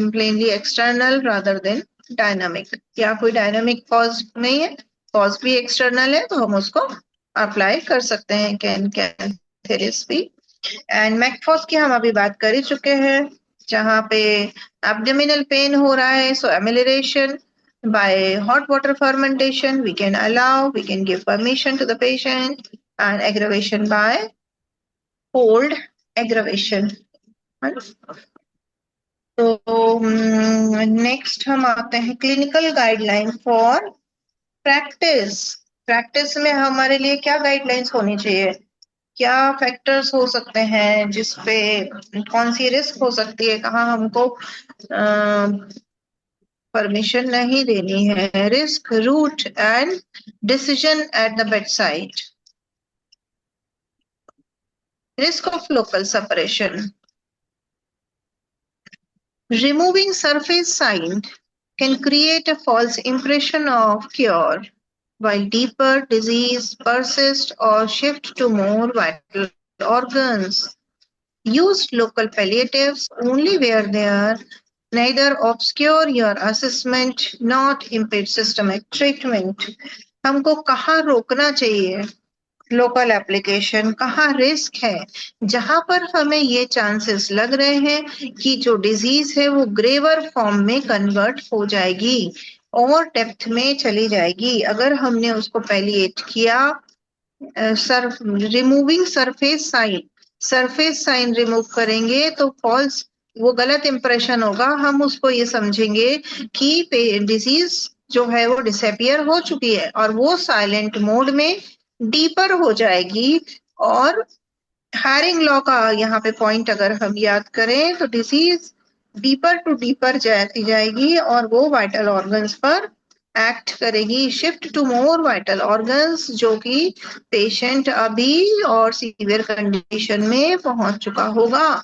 Speaker 2: plainly external rather than dynamic, या कोई dynamic cause नहीं है, cause भी external है, तो हम उसको apply कर सकते हैं Cantheris भी। And मैकफॉस की हम अभी बात कर ही चुके हैं, जहाँ पे abdominal pain हो रहा है, so amelioration By hot water fermentation, we can give permission to the patient, and aggravation by cold aggravation. तो नेक्स्ट हम आते हैं clinical guideline for practice. Practice में हमारे लिए क्या गाइडलाइंस होनी चाहिए, क्या फैक्टर्स हो सकते हैं जिसपे कौन सी रिस्क हो सकती है, कहाँ हमको परमिशन नहीं देनी है। Risk, route and decision at the bed side. Risk of local separation. Removing surface sign can create a false impression of cure, while deeper disease persists or shift to more vital organs. Use local palliatives only where they are neither obscure your assessment not impede systemic treatment. हमको कहाँ रोकना चाहिए, local application, कहाँ risk है, जहां पर हमें ये चांसेस लग रहे हैं कि जो डिजीज है वो ग्रेवर फॉर्म में कन्वर्ट हो जाएगी और डेप्थ में चली जाएगी। अगर हमने उसको पैलिएट किया, रिमूविंग सरफेस साइन रिमूव करेंगे तो फॉल्स, वो गलत इंप्रेशन होगा, हम उसको ये समझेंगे कि डिजीज जो है वो डिसअपियर हो चुकी है और वो साइलेंट मोड में डीपर हो जाएगी। और हैरिंग लॉ का यहाँ पे पॉइंट अगर हम याद करें तो डिजीज डीपर टू डीपर जाती जाएगी और वो वाइटल ऑर्गन्स पर एक्ट करेगी, shift to more vital organs, जो कि पेशेंट अभी और सीवियर कंडीशन में पहुंच चुका होगा।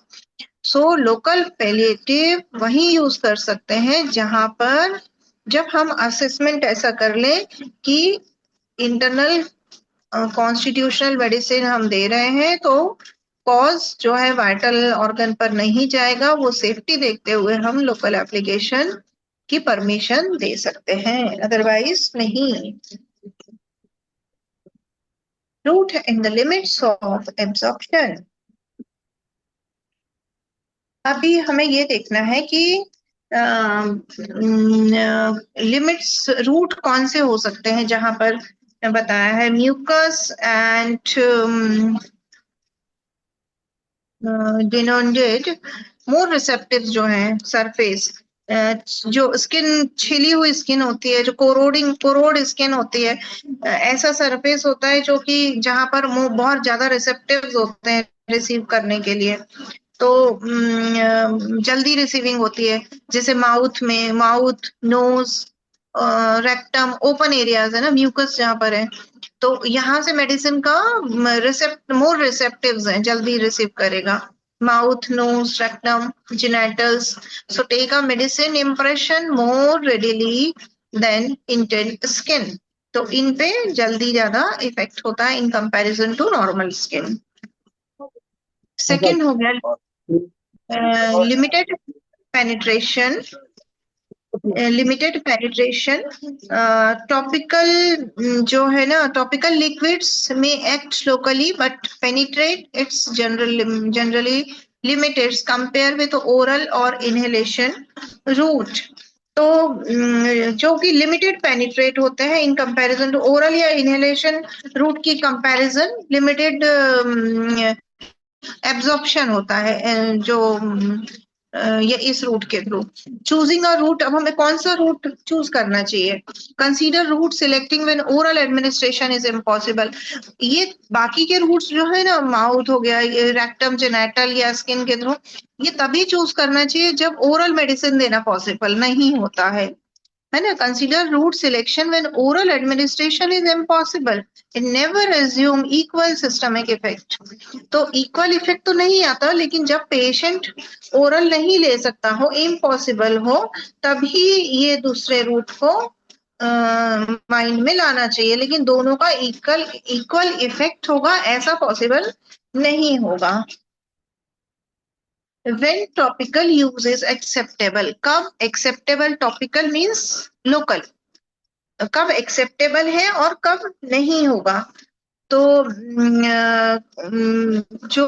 Speaker 2: सो लोकल पैलिएटिव वही यूज कर सकते हैं जहां पर जब हम असेसमेंट ऐसा कर लें कि इंटरनल कॉन्स्टिट्यूशनल मेडिसिन हम दे रहे हैं तो कॉज जो है वाइटल ऑर्गन पर नहीं जाएगा, वो सेफ्टी देखते हुए हम लोकल एप्लीकेशन की परमिशन दे सकते हैं, अदरवाइज नहीं। Route in the limits of absorption. अभी हमें ये देखना है कि लिमिट्स रूट कौन से हो सकते हैं, जहां पर बताया है म्यूकस एंड डिनोडेड मोर रिसेप्टिव जो है सरफेस, जो स्किन छिली हुई स्किन होती है, जो कोरोड स्किन होती है, ऐसा सरफेस होता है जो कि जहां पर बहुत ज्यादा रिसेप्टिव होते हैं रिसीव करने के लिए, तो जल्दी रिसीविंग होती है, जैसे mouth nose rectum open areas है ना, म्यूकस जहां पर है, तो यहाँ से मेडिसिन का मोर रिसेप्टिव्स हैं, जल्दी रिसीव करेगा। Mouth, nose, rectum, genitals, so take a medicine impression more readily than intact skin, तो इन पे जल्दी ज्यादा इफेक्ट होता है in comparison to normal skin. Second हो गया limited penetration. Limited penetration, topical जो है ना, टॉपिकल लिक्विड्स में act locally but penetrate its generally limited compare with oral और इनहेलेशन रूट। तो जो कि लिमिटेड पेनिट्रेट होते हैं इन कंपैरिजन टू ओरल या इनहेलेशन रूट की कंपैरिजन लिमिटेड एब्जॉर्प्शन होता है जो ये इस रूट के थ्रू। चूजिंग अ रूट, अब हमें कौन सा रूट चूज करना चाहिए। Consider route selecting when oral administration is impossible. ये बाकी के रूट्स जो है ना, माउथ हो गया, रेक्टम, जेनेटल या स्किन के थ्रू, ये तभी चूज करना चाहिए जब ओरल मेडिसिन देना पॉसिबल नहीं होता है ना। Consider route selection when oral administration is impossible and never assume equal systemic effect. तो इक्वल इफेक्ट तो नहीं आता, लेकिन जब पेशेंट ओरल नहीं ले सकता हो, इम्पॉसिबल हो, तभी ये दूसरे रूट को माइंड में लाना चाहिए, लेकिन दोनों का इक्वल इफेक्ट होगा ऐसा पॉसिबल नहीं होगा। When topical use is acceptable, कब acceptable, topical means local, कब acceptable है और कब नहीं होगा। तो जो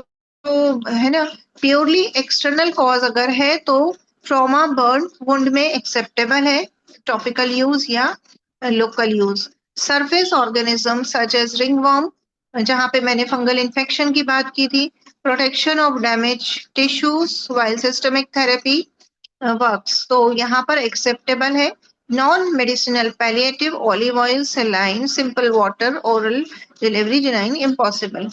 Speaker 2: है ना, प्योरली एक्सटर्नल कॉज अगर है तो ट्रॉमा बर्न वुंड में एक्सेप्टेबल है, टॉपिकल यूज या local use. Surface organism such as ringworm, जहां पे मैंने फंगल इन्फेक्शन की बात की थी। Protection of damage tissues while systemic therapy works, तो यहाँ पर एक्सेप्टेबल है। Non medicinal palliative olive oil saline simple water oral delivery genuine impossible.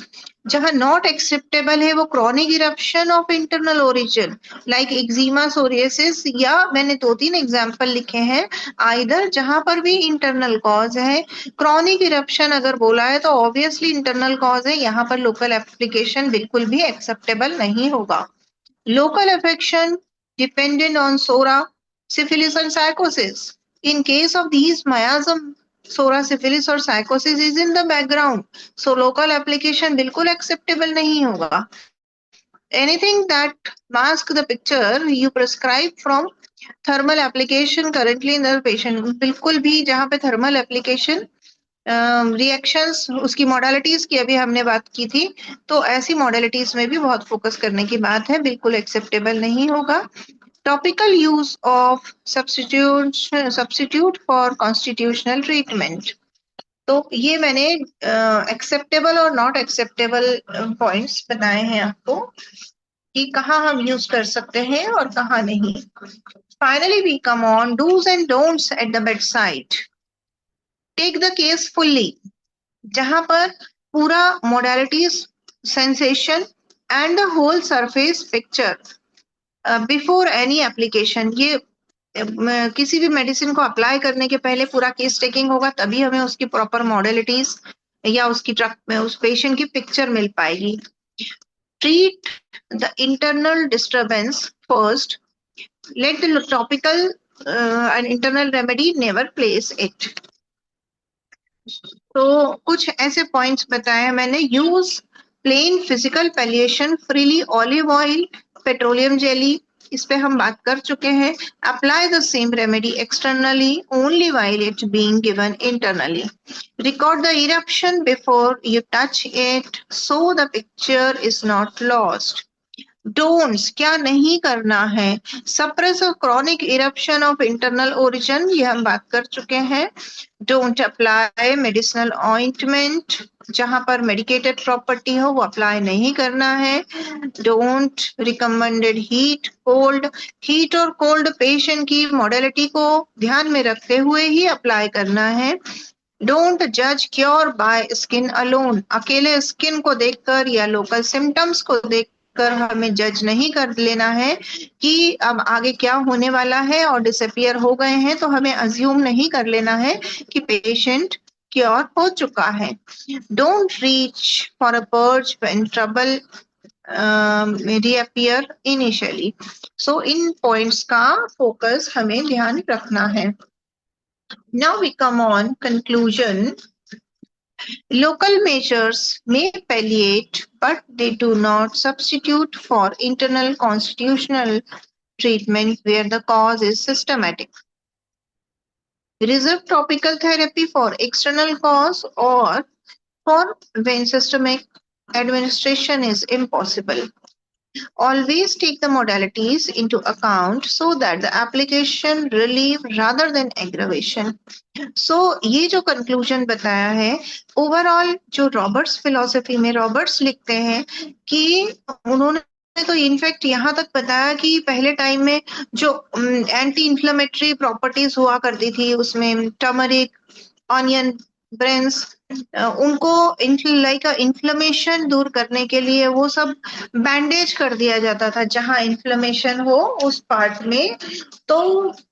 Speaker 2: जहां नॉट एक्सेप्टेबल है वो chronic eruption of internal origin like eczema psoriasis, या मैंने 2-3 example लिखे हैं आइदर जहां पर भी इंटरनल कॉज है। क्रॉनिक इरप्शन अगर बोला है तो ऑब्वियसली इंटरनल कॉज है, यहाँ पर लोकल एप्लीकेशन बिल्कुल भी एक्सेप्टेबल नहीं होगा। Local affection dependent on SORA, syphilis and psychosis. In case of these miasm, SORA, syphilis or psychosis is in the background. So local application बिल्कुल acceptable नहीं होगा. Anything that mask the picture you prescribe from thermal application currently in the patient, बिल्कुल भी जहाँ पे thermal application reactions उसकी modalities की अभी हमने बात की थी, तो ऐसी मॉडलिटीज में भी बहुत फोकस करने की बात है, बिल्कुल एक्सेप्टेबल नहीं होगा। Topical use of substitute for constitutional treatment, तो ये मैंने एक्सेप्टेबल और नॉट एक्सेप्टेबल पॉइंट्स बताए हैं आपको कि कहाँ हम यूज कर सकते हैं और कहाँ नहीं। Finally we come on dos and don'ts at the bed side. Take the case fully, जहां पर पूरा modalities sensation and the whole surface picture before any application, ये किसी भी मेडिसिन को अप्लाई करने के पहले पूरा केस टेकिंग होगा, तभी हमें उसकी प्रॉपर मॉडलिटीज या उसकी उस पेशेंट की पिक्चर मिल पाएगी। Treat the internal disturbance first, let the topical and internal remedy never place it. तो कुछ ऐसे पॉइंट्स बताए हैं मैंने। Use plain physical palliation freely, olive oil, petroleum jelly, इस पे हम बात कर चुके हैं। Apply the same remedy externally only while it being given internally. Record the eruption before you touch it so the picture is not lost. Don'ts, क्या नहीं करना है। Suppress chronic eruption of internal origin, ये हम बात कर चुके हैं। डोंट अप्लाई मेडिसिनल ऑइंटमेंट, जहां पर मेडिकेटेड प्रॉपर्टी हो वो अप्लाई नहीं करना है। Don't recommended heat cold, heat और कोल्ड पेशेंट की मॉडलिटी को ध्यान में रखते हुए ही अप्लाई करना है। डोंट जज क्योर बाय स्किन अलोन, अकेले स्किन को देखकर या लोकल सिम्टम्स को देखकर हमें जज नहीं कर लेना है कि अब आगे क्या होने वाला है और डिसअपियर हो गए हैं, तो हमें अज्यूम नहीं कर लेना है कि पेशेंट क्योर हो चुका है। Don't reach for a perch when trouble reappear initially. So in points का फोकस हमें ध्यान रखना है। Now we come on conclusion. Local measures may palliate, but they do not substitute for internal constitutional treatment where the cause is systematic. Reserve topical therapy for external cause or for when systemic administration is impossible. Always take the modalities into account so that the application relieve rather than aggravation. So ये जो conclusion बताया है, overall जो Roberts philosophy में Roberts लिखते हैं कि उन्होंने तो इनफैक्ट यहाँ तक बताया कि पहले टाइम में जो एंटी इंफ्लेमेटरी प्रॉपर्टीज हुआ करती थी उसमें टर्मरिक, ऑनियन, ब्रेन्स, उनको लाइक इन्फ्लेमेशन दूर करने के लिए वो सब बैंडेज कर दिया जाता था जहां इन्फ्लेमेशन हो उस पार्ट में। तो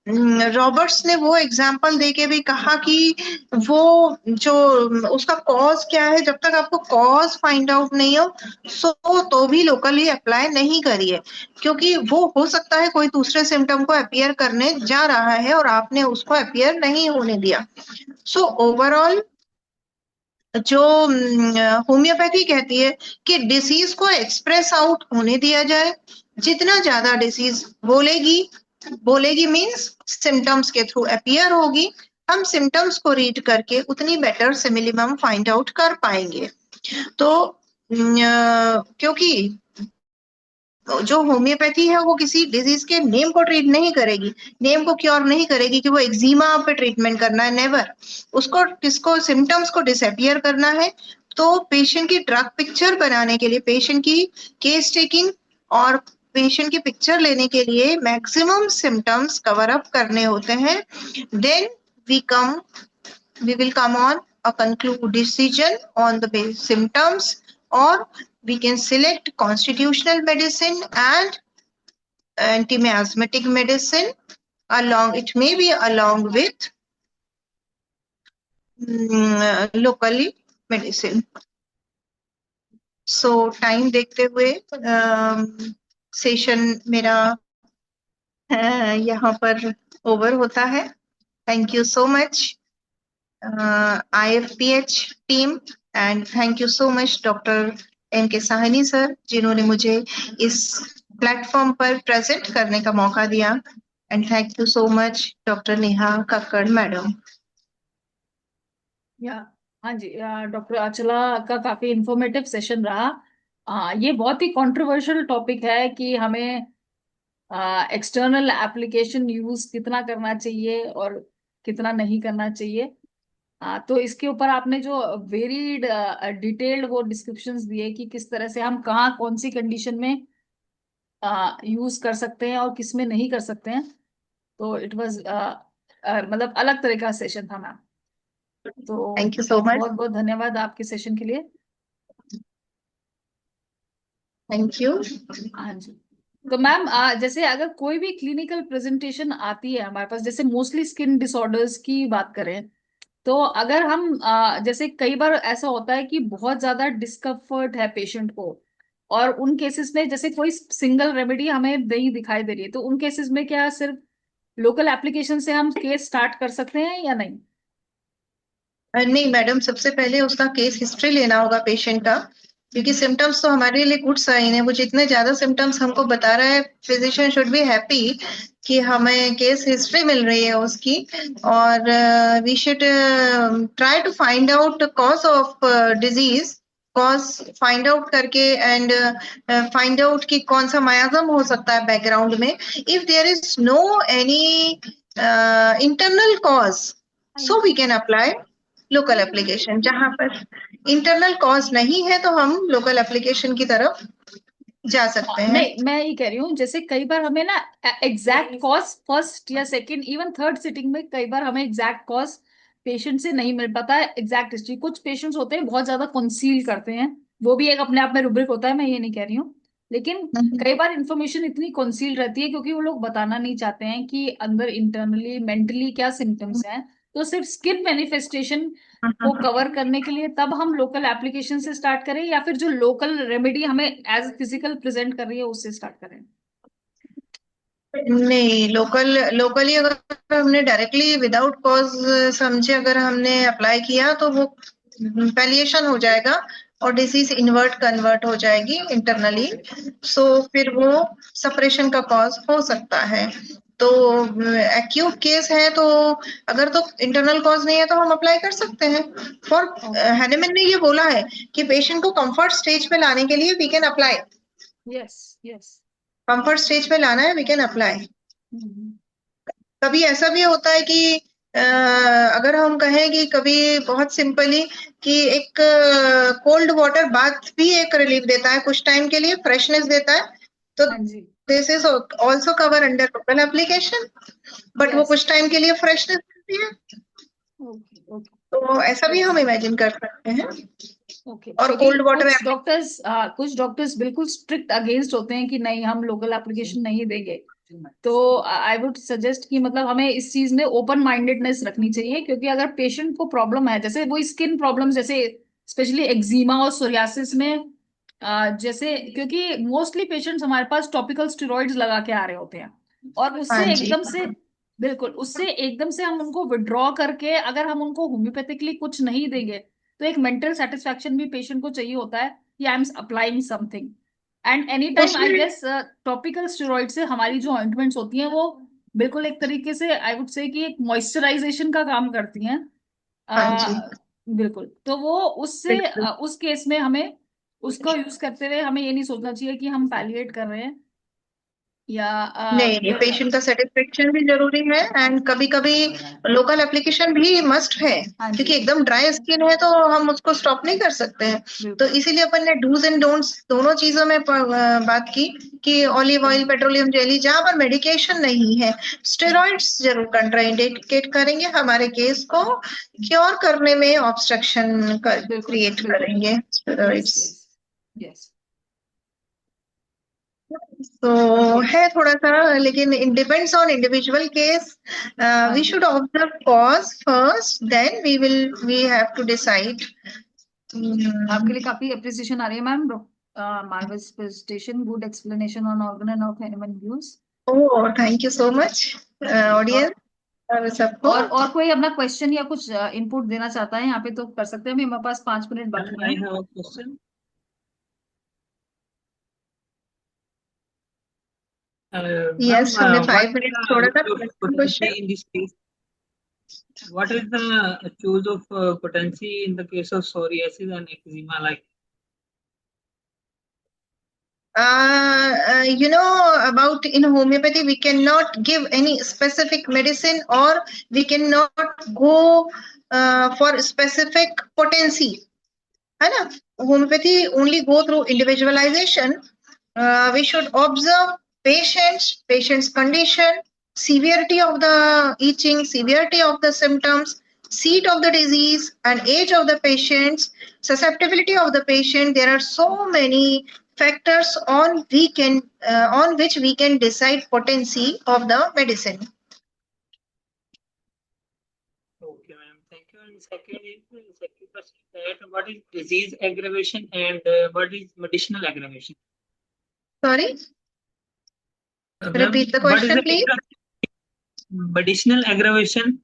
Speaker 2: रॉबर्ट्स ने वो एग्जाम्पल देके भी कहा कि वो जो उसका कॉज क्या है, जब तक आपको कॉज फाइंड आउट नहीं हो सो तो भी लोकली अप्लाई नहीं करिए, क्योंकि वो हो सकता है कोई दूसरे सिम्टम को अपीयर करने जा रहा है और आपने उसको अपीयर नहीं होने दिया। सो ओवरऑल जो होम्योपैथी कहती है कि डिसीज को एक्सप्रेस आउट होने दिया जाए, जितना ज्यादा डिसीज बोलेगी मींस सिम्टम्स के थ्रू अपीयर होगी, हम सिम्टम्स को रीड करके उतनी बेटर सिमिलिमम फाइंड आउट कर पाएंगे। तो क्योंकि जो होम्योपैथी है वो किसी डिजीज के नेम को ट्रीट नहीं करेगी, नेम को क्योर नहीं करेगी कि वो एक्जिमा पे ट्रीटमेंट करना है, नेवर। उसको किसको सिम्टम्स को डिसअपियर करना है। तो पेशेंट की ड्रग पिक्चर बनाने के लिए, पेशेंट की केस टेकिंग और पेशेंट की पिक्चर लेने के लिए मैक्सिमम सिम्टम्स कवर अप करने होते हैं। Then we will come on a conclude decision on the symptoms, or we can select constitutional medicine and anti-miasmatic medicine along, it may be along with locally medicine. So time देखते हुए session मेरा यहाँ पर over होता है। Thank you so much IFPH team, and thank you so much doctor M.K. Sahni sir, जिन्होंने मुझे इस प्लेटफॉर्म पर प्रेजेंट करने का मौका दिया। And thank you so much doctor Neha Kakkar madam.
Speaker 1: या हाँ जी, डॉक्टर अचला का काफी इंफॉर्मेटिव सेशन रहा। ये बहुत ही कंट्रोवर्शियल टॉपिक है कि हमें एक्सटर्नल एप्लीकेशन यूज कितना करना चाहिए और कितना नहीं करना चाहिए। तो इसके ऊपर आपने जो वेरीड डिटेल्ड वो डिस्क्रिप्शंस दिए कि किस तरह से हम कहाँ कौन सी कंडीशन में यूज कर सकते हैं और किस में नहीं कर सकते हैं, तो इट वाज मतलब अलग तरह का सेशन था मैम। तो
Speaker 2: थैंक यू सो मच।
Speaker 1: बहुत बहुत धन्यवाद आपके सेशन के लिए।
Speaker 2: Thank you.
Speaker 1: हाँ जी। तो मैम जैसे अगर कोई भी क्लिनिकल प्रेजेंटेशन आती है हमारे पास, जैसे मोस्टली स्किन डिसऑर्डर्स की बात करें, तो अगर हम जैसे कई बार ऐसा होता है कि बहुत ज्यादा डिस्कम्फर्ट है पेशेंट को, और उन केसेस में जैसे कोई सिंगल रेमेडी हमें नहीं दिखाई दे रही है, तो उन केसेस में क्या सिर्फ लोकल एप्लीकेशन से हम केस स्टार्ट कर सकते हैं या नहीं?
Speaker 2: नहीं मैडम, सबसे पहले उसका केस हिस्ट्री लेना होगा पेशेंट का, क्योंकि सिम्टम्स तो हमारे लिए गुड साइन है। वो जितने ज्यादा सिम्टम्स हमको बता रहा है, फिजिशियन शुड बी हैप्पी कि हमें केस हिस्ट्री मिल रही है उसकी। और we should try to find out cause of disease, cause find out करके, एंड फाइंड आउट कि कौन सा मायाजम हो सकता है बैकग्राउंड में। If there is no any internal cause, so we can apply local application. जहां पर इंटरनल कॉज नहीं है तो हम लोकल एप्लीकेशन की तरफ जा सकते हैं।
Speaker 1: नहीं, मैं ये कह रही हूँ जैसे कई बार हमें ना एग्जैक्ट कॉज फर्स्ट या सेकंड इवन थर्ड सिटिंग में कई बार हमें एग्जैक्ट कॉज पेशेंट से नहीं मिल पाता है, एग्जैक्ट हिस्ट्री। कुछ पेशेंट्स होते हैं बहुत ज्यादा कंसील करते हैं, वो भी एक अपने आप में रुब्रिक होता है, मैं ये नहीं कह रही हूँ। लेकिन कई बार इंफॉर्मेशन इतनी कंसील रहती है क्योंकि वो लोग बताना नहीं चाहते हैं कि अंदर इंटरनली मेंटली क्या सिम्टम्स हैं। तो सिर्फ स्किन मैनिफेस्टेशन को कवर करने के लिए तब हम लोकल एप्लीकेशन से स्टार्ट करें, या फिर जो लोकल रेमेडी हमें एज फिजिकल प्रेजेंट कर रही है उससे स्टार्ट करें?
Speaker 2: नहीं, लोकली अगर हमने डायरेक्टली विदाउट कॉज समझे अगर हमने अप्लाई किया तो वो पैलिएशन हो जाएगा और डिजीज इन्वर्ट कन्वर्ट हो जाएगी इंटरनली। सो फिर वो सप्रेशन का कॉज हो सकता है। तो एक्यूट केस है तो अगर तो इंटरनल कॉज नहीं है तो हम अप्लाई कर सकते हैं। फॉर हैनेमन ने ये बोला है कि पेशेंट को कंफर्ट स्टेज पे लाने के लिए we can apply.
Speaker 1: Yes, yes.
Speaker 2: Comfort stage पे लाना है, वी कैन अप्लाई। कभी ऐसा भी होता है कि अगर हम कहें कि कभी बहुत सिंपली कि एक कोल्ड वाटर बाथ भी एक रिलीफ देता है, कुछ टाइम के लिए फ्रेशनेस देता है, तो
Speaker 1: हाँ जी।
Speaker 2: This is also cover under local application. But वो
Speaker 1: यस।
Speaker 2: कुछ टाइम के लिए फ्रेशनेस देती है,
Speaker 1: ओके, ओके।
Speaker 2: तो ऐसा भी हम इमेजिन कर सकते हैं।
Speaker 1: ओके,
Speaker 2: और
Speaker 1: क्योंकि
Speaker 2: कोल्ड वाटर
Speaker 1: कुछ डॉक्टर्स बिल्कुल स्ट्रिक्ट अगेंस्ट होते हैं कि नहीं हम लोकल एप्लीकेशन नहीं देंगे। तो आई वुड सजेस्ट कि मतलब हमें इस चीज में ओपन माइंडेडनेस रखनी चाहिए, क्योंकि अगर पेशेंट को प्रॉब्लम है, जैसे वो स्किन प्रॉब्लम, जैसे स्पेशली एक्जिमा और सोरियासिस में जैसे, क्योंकि मोस्टली पेशेंट्स हमारे पास टॉपिकल स्टेरॉइड्स लगा के आ रहे होते हैं, और
Speaker 2: हाँ
Speaker 1: उससे
Speaker 2: जी।
Speaker 1: एकदम से, बिल्कुल उससे एकदम से हम उनको विड्रॉ करके अगर हम उनको होम्योपैथिकली कुछ नहीं देंगे, तो एक मेंटल सेटिस्फैक्शन भी पेशेंट को चाहिए होता है कि I am applying something. And any time I
Speaker 2: उसमें
Speaker 1: गेस टॉपिकल स्टेरॉइड से हमारी जो ऑइंटमेंट्स होती हैं वो बिल्कुल एक तरीके से आई वुड से कि एक मॉइस्चराइजेशन का काम करती हैं।
Speaker 2: हाँ जी,
Speaker 1: बिल्कुल। तो वो उससे
Speaker 2: बिल्कुल।
Speaker 1: उस केस में हमें उसका यूज करते हुए हमें ये नहीं सोचना चाहिए कि हम पैलिएट कर रहे हैं या
Speaker 2: नहीं नहीं, पेशेंट का सेटिस्फेक्शन भी जरूरी है, एंड कभी कभी लोकल एप्लीकेशन भी मस्ट है,
Speaker 1: हाँ
Speaker 2: क्योंकि
Speaker 1: जी,
Speaker 2: एकदम ड्राई स्किन है तो हम उसको स्टॉप नहीं कर सकते हैं। तो
Speaker 1: बिल्कुल
Speaker 2: इसीलिए अपन ने डूज एंड डोंट्स दोनों चीजों में बात की कि ऑलिव ऑयल, पेट्रोलियम जेली, जहां पर मेडिकेशन नहीं है, स्टेरॉइड्स जरूर कंट्राइंडिकेट करेंगे, हमारे केस को क्योर करने में ऑब्स्ट्रक्शन
Speaker 1: बिल्कुल
Speaker 2: क्रिएट
Speaker 1: बिल्कुल।
Speaker 2: करेंगे
Speaker 1: यस
Speaker 2: स्टेरॉइड्स।
Speaker 1: Yes yes.
Speaker 2: तो है थोड़ा सा, लेकिन it depends on individual case.
Speaker 1: हाँ
Speaker 2: वी
Speaker 1: जी,
Speaker 2: should observe cause first, then we have to decide.
Speaker 1: आपके लिए काफी अप्रिसिएशन आ रही है ma'am. Marvellous presentation, good explanation on organ and of animal use.
Speaker 2: Oh, thank you so much audience
Speaker 1: और
Speaker 2: और सबको।
Speaker 1: और कोई अपना क्वेश्चन या कुछ इनपुट देना चाहता है यहाँ पे तो कर सकते हैं, अभी हमारे पास 5 मिनट बाकी
Speaker 3: I
Speaker 1: हैं।
Speaker 3: have a question. Ma'am,
Speaker 2: yes, हमने
Speaker 3: what
Speaker 2: 5 मिनट
Speaker 3: is
Speaker 2: छोड़ा
Speaker 3: the
Speaker 2: था,
Speaker 3: use of
Speaker 2: question.
Speaker 3: potency in this case? What is the choose of potency in the case of psoriasis and eczema? Like,
Speaker 2: You know about in homeopathy, we cannot give any specific medicine, or we cannot go for specific potency. है ना? Homeopathy only go through individualization. We should observe patient's condition, severity of the itching, severity of the symptoms, seat of the disease, and age of the patients, susceptibility of the patient. There are so many factors on which we can decide potency of the medicine.
Speaker 3: okay, ma'am, thank you. And second question is that what is disease aggravation and what is medicinal aggravation?
Speaker 2: Sorry,
Speaker 3: Ma'am,
Speaker 2: repeat the
Speaker 3: what is
Speaker 2: question,
Speaker 3: the
Speaker 2: please.
Speaker 3: difference between medicinal aggravation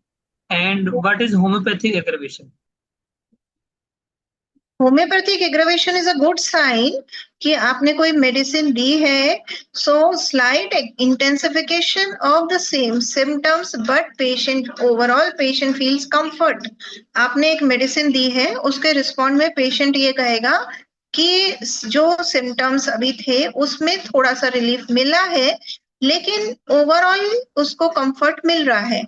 Speaker 3: and what is homeopathic aggravation?
Speaker 2: Homeopathic aggravation is a good sign कि आपने कोई medicine दी है, so slight intensification of the same symptoms, but patient overall patient feels comfort. आपने एक medicine दी है, उसके रिस्पॉन्ड में पेशेंट ये कहेगा कि जो सिम्टम्स अभी थे उसमें थोड़ा सा रिलीफ मिला है, लेकिन ओवरऑल उसको कंफर्ट मिल रहा है,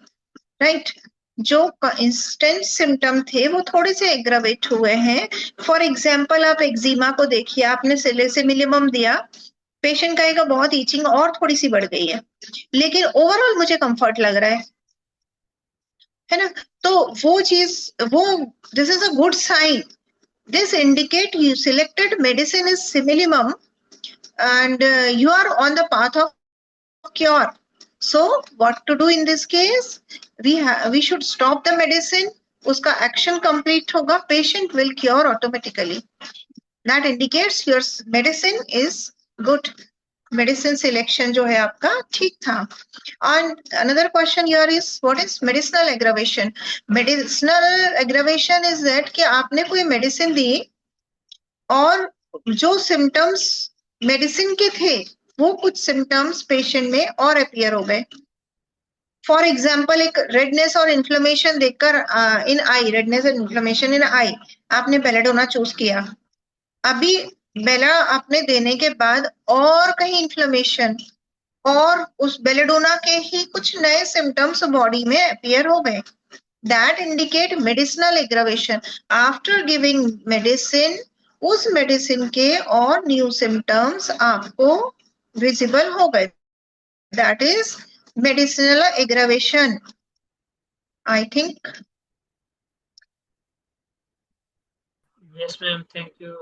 Speaker 2: राइट? जो इंस्टेंट सिम्टम थे वो थोड़े से एग्रावेट हुए हैं। फॉर एग्जाम्पल, आप एक्जिमा को देखिए, आपने सिलिसिमिलिमम दिया, पेशेंट कहेगा बहुत ईचिंग और थोड़ी सी बढ़ गई है, लेकिन ओवरऑल मुझे कंफर्ट लग रहा है ना? तो वो चीज, वो this is a good sign. This indicate you selected medicine is simillimum and you are on the path of cure. So what to do in this case? We should stop the medicine. उसका action complete होगा, patient will cure automatically. That indicates your medicine is good. Medicine selection जो है आपका ठीक था. And another question here is, what is medicinal aggravation? Medicinal aggravation is that कि आपने कोई medicine दी और जो symptoms मेडिसिन के थे वो कुछ सिम्टम्स पेशेंट में और अपीयर हो गए। फॉर एग्जाम्पल, एक रेडनेस और इन्फ्लेमेशन देखकर इन आई, रेडनेस एंड इन्फ्लेमेशन इन आई, आपने बेलेडोना चूज किया, अभी बेला आपने देने के बाद और कहीं इन्फ्लेमेशन और उस बेलेडोना के ही कुछ नए सिम्टम्स बॉडी में अपीयर हो गए, that indicate medicinal aggravation. After giving medicine, उस मेडिसिन के और न्यू सिम्टम्स आपको विजिबल हो गए, that is medicinal aggravation. I think
Speaker 3: Yes, ma'am, thank you.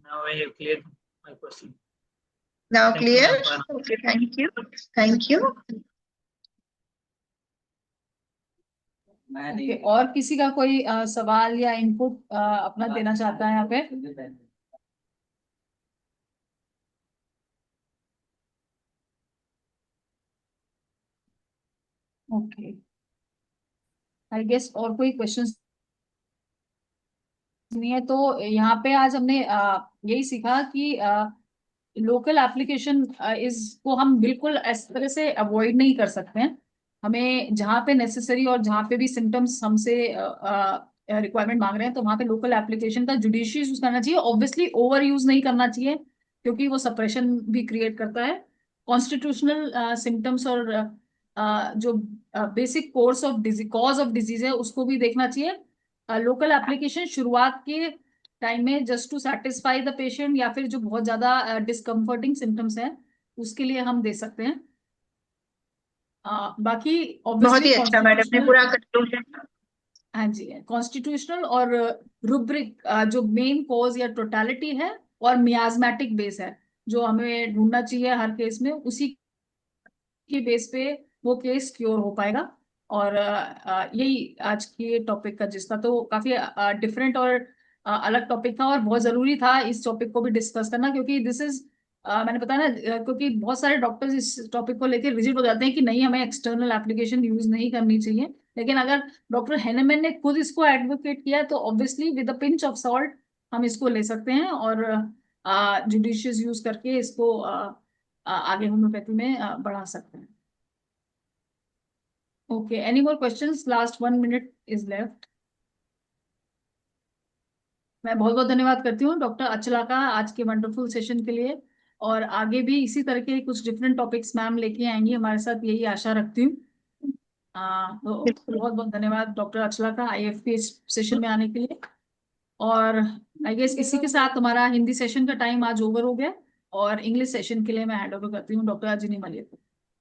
Speaker 3: Now I have cleared my question.
Speaker 2: Now
Speaker 3: Thank you,
Speaker 2: clear?
Speaker 3: ma'am, for
Speaker 2: okay, thank you, thank you.
Speaker 1: Okay, और किसी का कोई सवाल या input अपना देना चाहता है यहाँ पे? ओके, आई गेस और कोई क्वेश्चंस नहीं है, तो यहाँ पे आज हमने यही सीखा कि लोकल एप्लीकेशन इसको हम बिल्कुल इस तरह से अवॉइड नहीं कर सकते हैं। हमें जहाँ पे नेसेसरी और जहाँ पे भी सिम्टम्स हमसे रिक्वायरमेंट मांग रहे हैं, तो वहां पे लोकल एप्लीकेशन का जुडिशियस यूज करना चाहिए। ऑब्वियसली ओवर यूज नहीं करना चाहिए, क्योंकि वो सप्रेशन भी क्रिएट करता है। कॉन्स्टिट्यूशनल सिम्टम्स और जो basic course of disease, cause of disease है, उसको भी देखना चाहिए। लोकल एप्लीकेशन शुरुआत के टाइम में just to satisfy the patient, या फिर जो बहुत ज्यादा डिस्कम्फर्टिंग सिम्टम्स हैं उसके लिए हम दे सकते हैं। बाकी
Speaker 2: बहुत
Speaker 1: ऑब्वियसली
Speaker 2: ही अच्छा मैडम ने
Speaker 1: कॉन्स्टिट्यूशनल,
Speaker 2: पूरा कंक्लूजन।
Speaker 1: हाँ जी, कॉन्स्टिट्यूशनल और रुब्रिक जो मेन कॉज या टोटालिटी है, और मियाज्मेटिक बेस है जो हमें ढूंढना चाहिए हर केस में, उसी के बेस पे वो केस क्योर हो पाएगा। और यही आज के टॉपिक का जिस था, तो काफी डिफरेंट और अलग टॉपिक था, और बहुत जरूरी था इस टॉपिक को भी डिस्कस करना, क्योंकि दिस इज, मैंने बताया ना, क्योंकि बहुत सारे डॉक्टर्स इस टॉपिक को लेकर रिजिड हो जाते हैं कि नहीं, हमें एक्सटर्नल एप्लीकेशन यूज नहीं करनी चाहिए। लेकिन अगर डॉक्टर हेनेमैन ने खुद इसको एडवोकेट किया, तो obviously with a pinch of salt हम इसको ले सकते हैं, और जुडिशियस यूज करके इसको आगे होम्योपैथी में बढ़ा सकते हैं। Okay, any more questions? Last 1 minute is left. मैं बहुत बहुत धन्यवाद करती हूँ डॉक्टर अचला का आज के वंडरफुल सेशन के लिए, और आगे भी इसी तरह के कुछ डिफरेंट टॉपिक्स मैम लेके आएंगी हमारे साथ, यही आशा रखती हूँ। तो
Speaker 2: बिल्कुल।
Speaker 1: बहुत बहुत धन्यवाद डॉक्टर अचला का आईएफपी सेशन में आने के लिए। और आई गेस इसी के साथ हमारा हिंदी सेशन का टाइम आज ओवर हो गया, और इंग्लिश सेशन के लिए मैं हैंड ओवर करती हूँ डॉक्टर अजनी मलिक को।